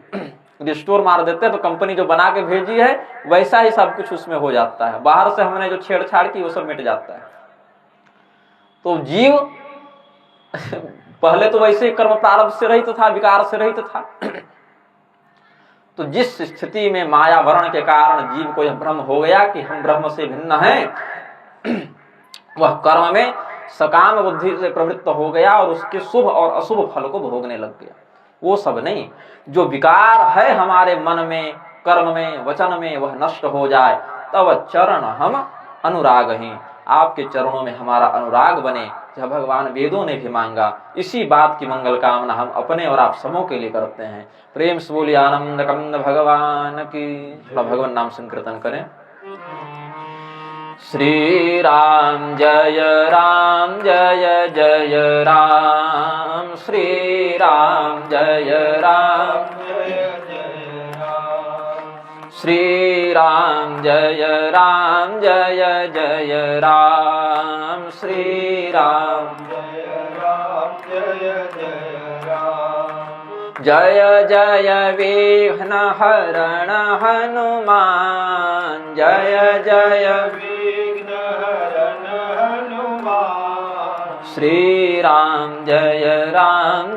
रिस्टोर मार देते हैं तो कंपनी जो बना के भेजी है वैसा ही सब कुछ उसमें हो जाता है, बाहर से हमने जो छेड़छाड़ की वो सब मिट जाता है। तो जीव पहले तो वैसे ही कर्म प्रारब्ध से रहित था, विकार से रहित था। तो जिस स्थिति में माया वर्ण के कारण जीव को यह भ्रम हो गया कि हम ब्रह्म से भिन्न हैं, वह कर्म में सकाम बुद्धि से प्रवृत्त हो गया और उसके शुभ और अशुभ फल को भोगने लग गया। वो सब नहीं, जो विकार है हमारे मन में, कर्म में, वचन में, वह नष्ट हो जाए, तब चरण हम अनुराग ही, आपके चरणों में हमारा अनुराग बने, यह भगवान वेदों ने भी मांगा। इसी बात की मंगल कामना हम अपने और आप सबों के लिए करते हैं। प्रेम से बोलिए आनंद कंद भगवान की। थोड़ा भगवान नाम संकीर्तन करें। श्री राम जय जय राम, श्री राम जय राम, श्री राम जय राम, श्री राम जय जय विघ्न हरण हनुमान, जय जय विघ्न हरण हनुमान, श्री राम जय राम,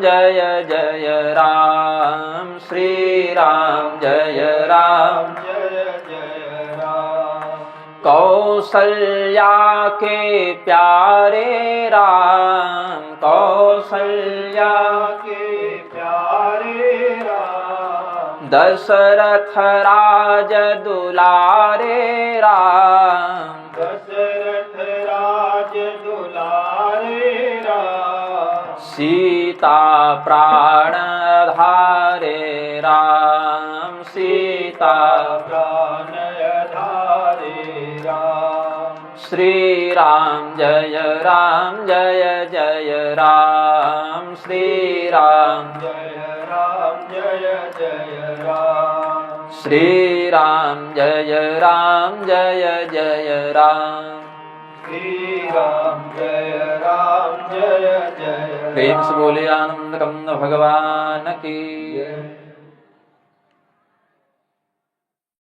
श्री राम जय राम। कौसल्या के प्यारे राम, कौसल्या के प्यारे राम, दशरथ राज दुलारे राम, दशरथ राज दुलारे राम, सीता प्राण धारे राम, सीता प्राण धारे राम, श्री राम जय राम, श्री राम जय राम, श्री राम जय राम, श्री राम जय राम, प्रेम से बोले आनंद कंद भगवान की।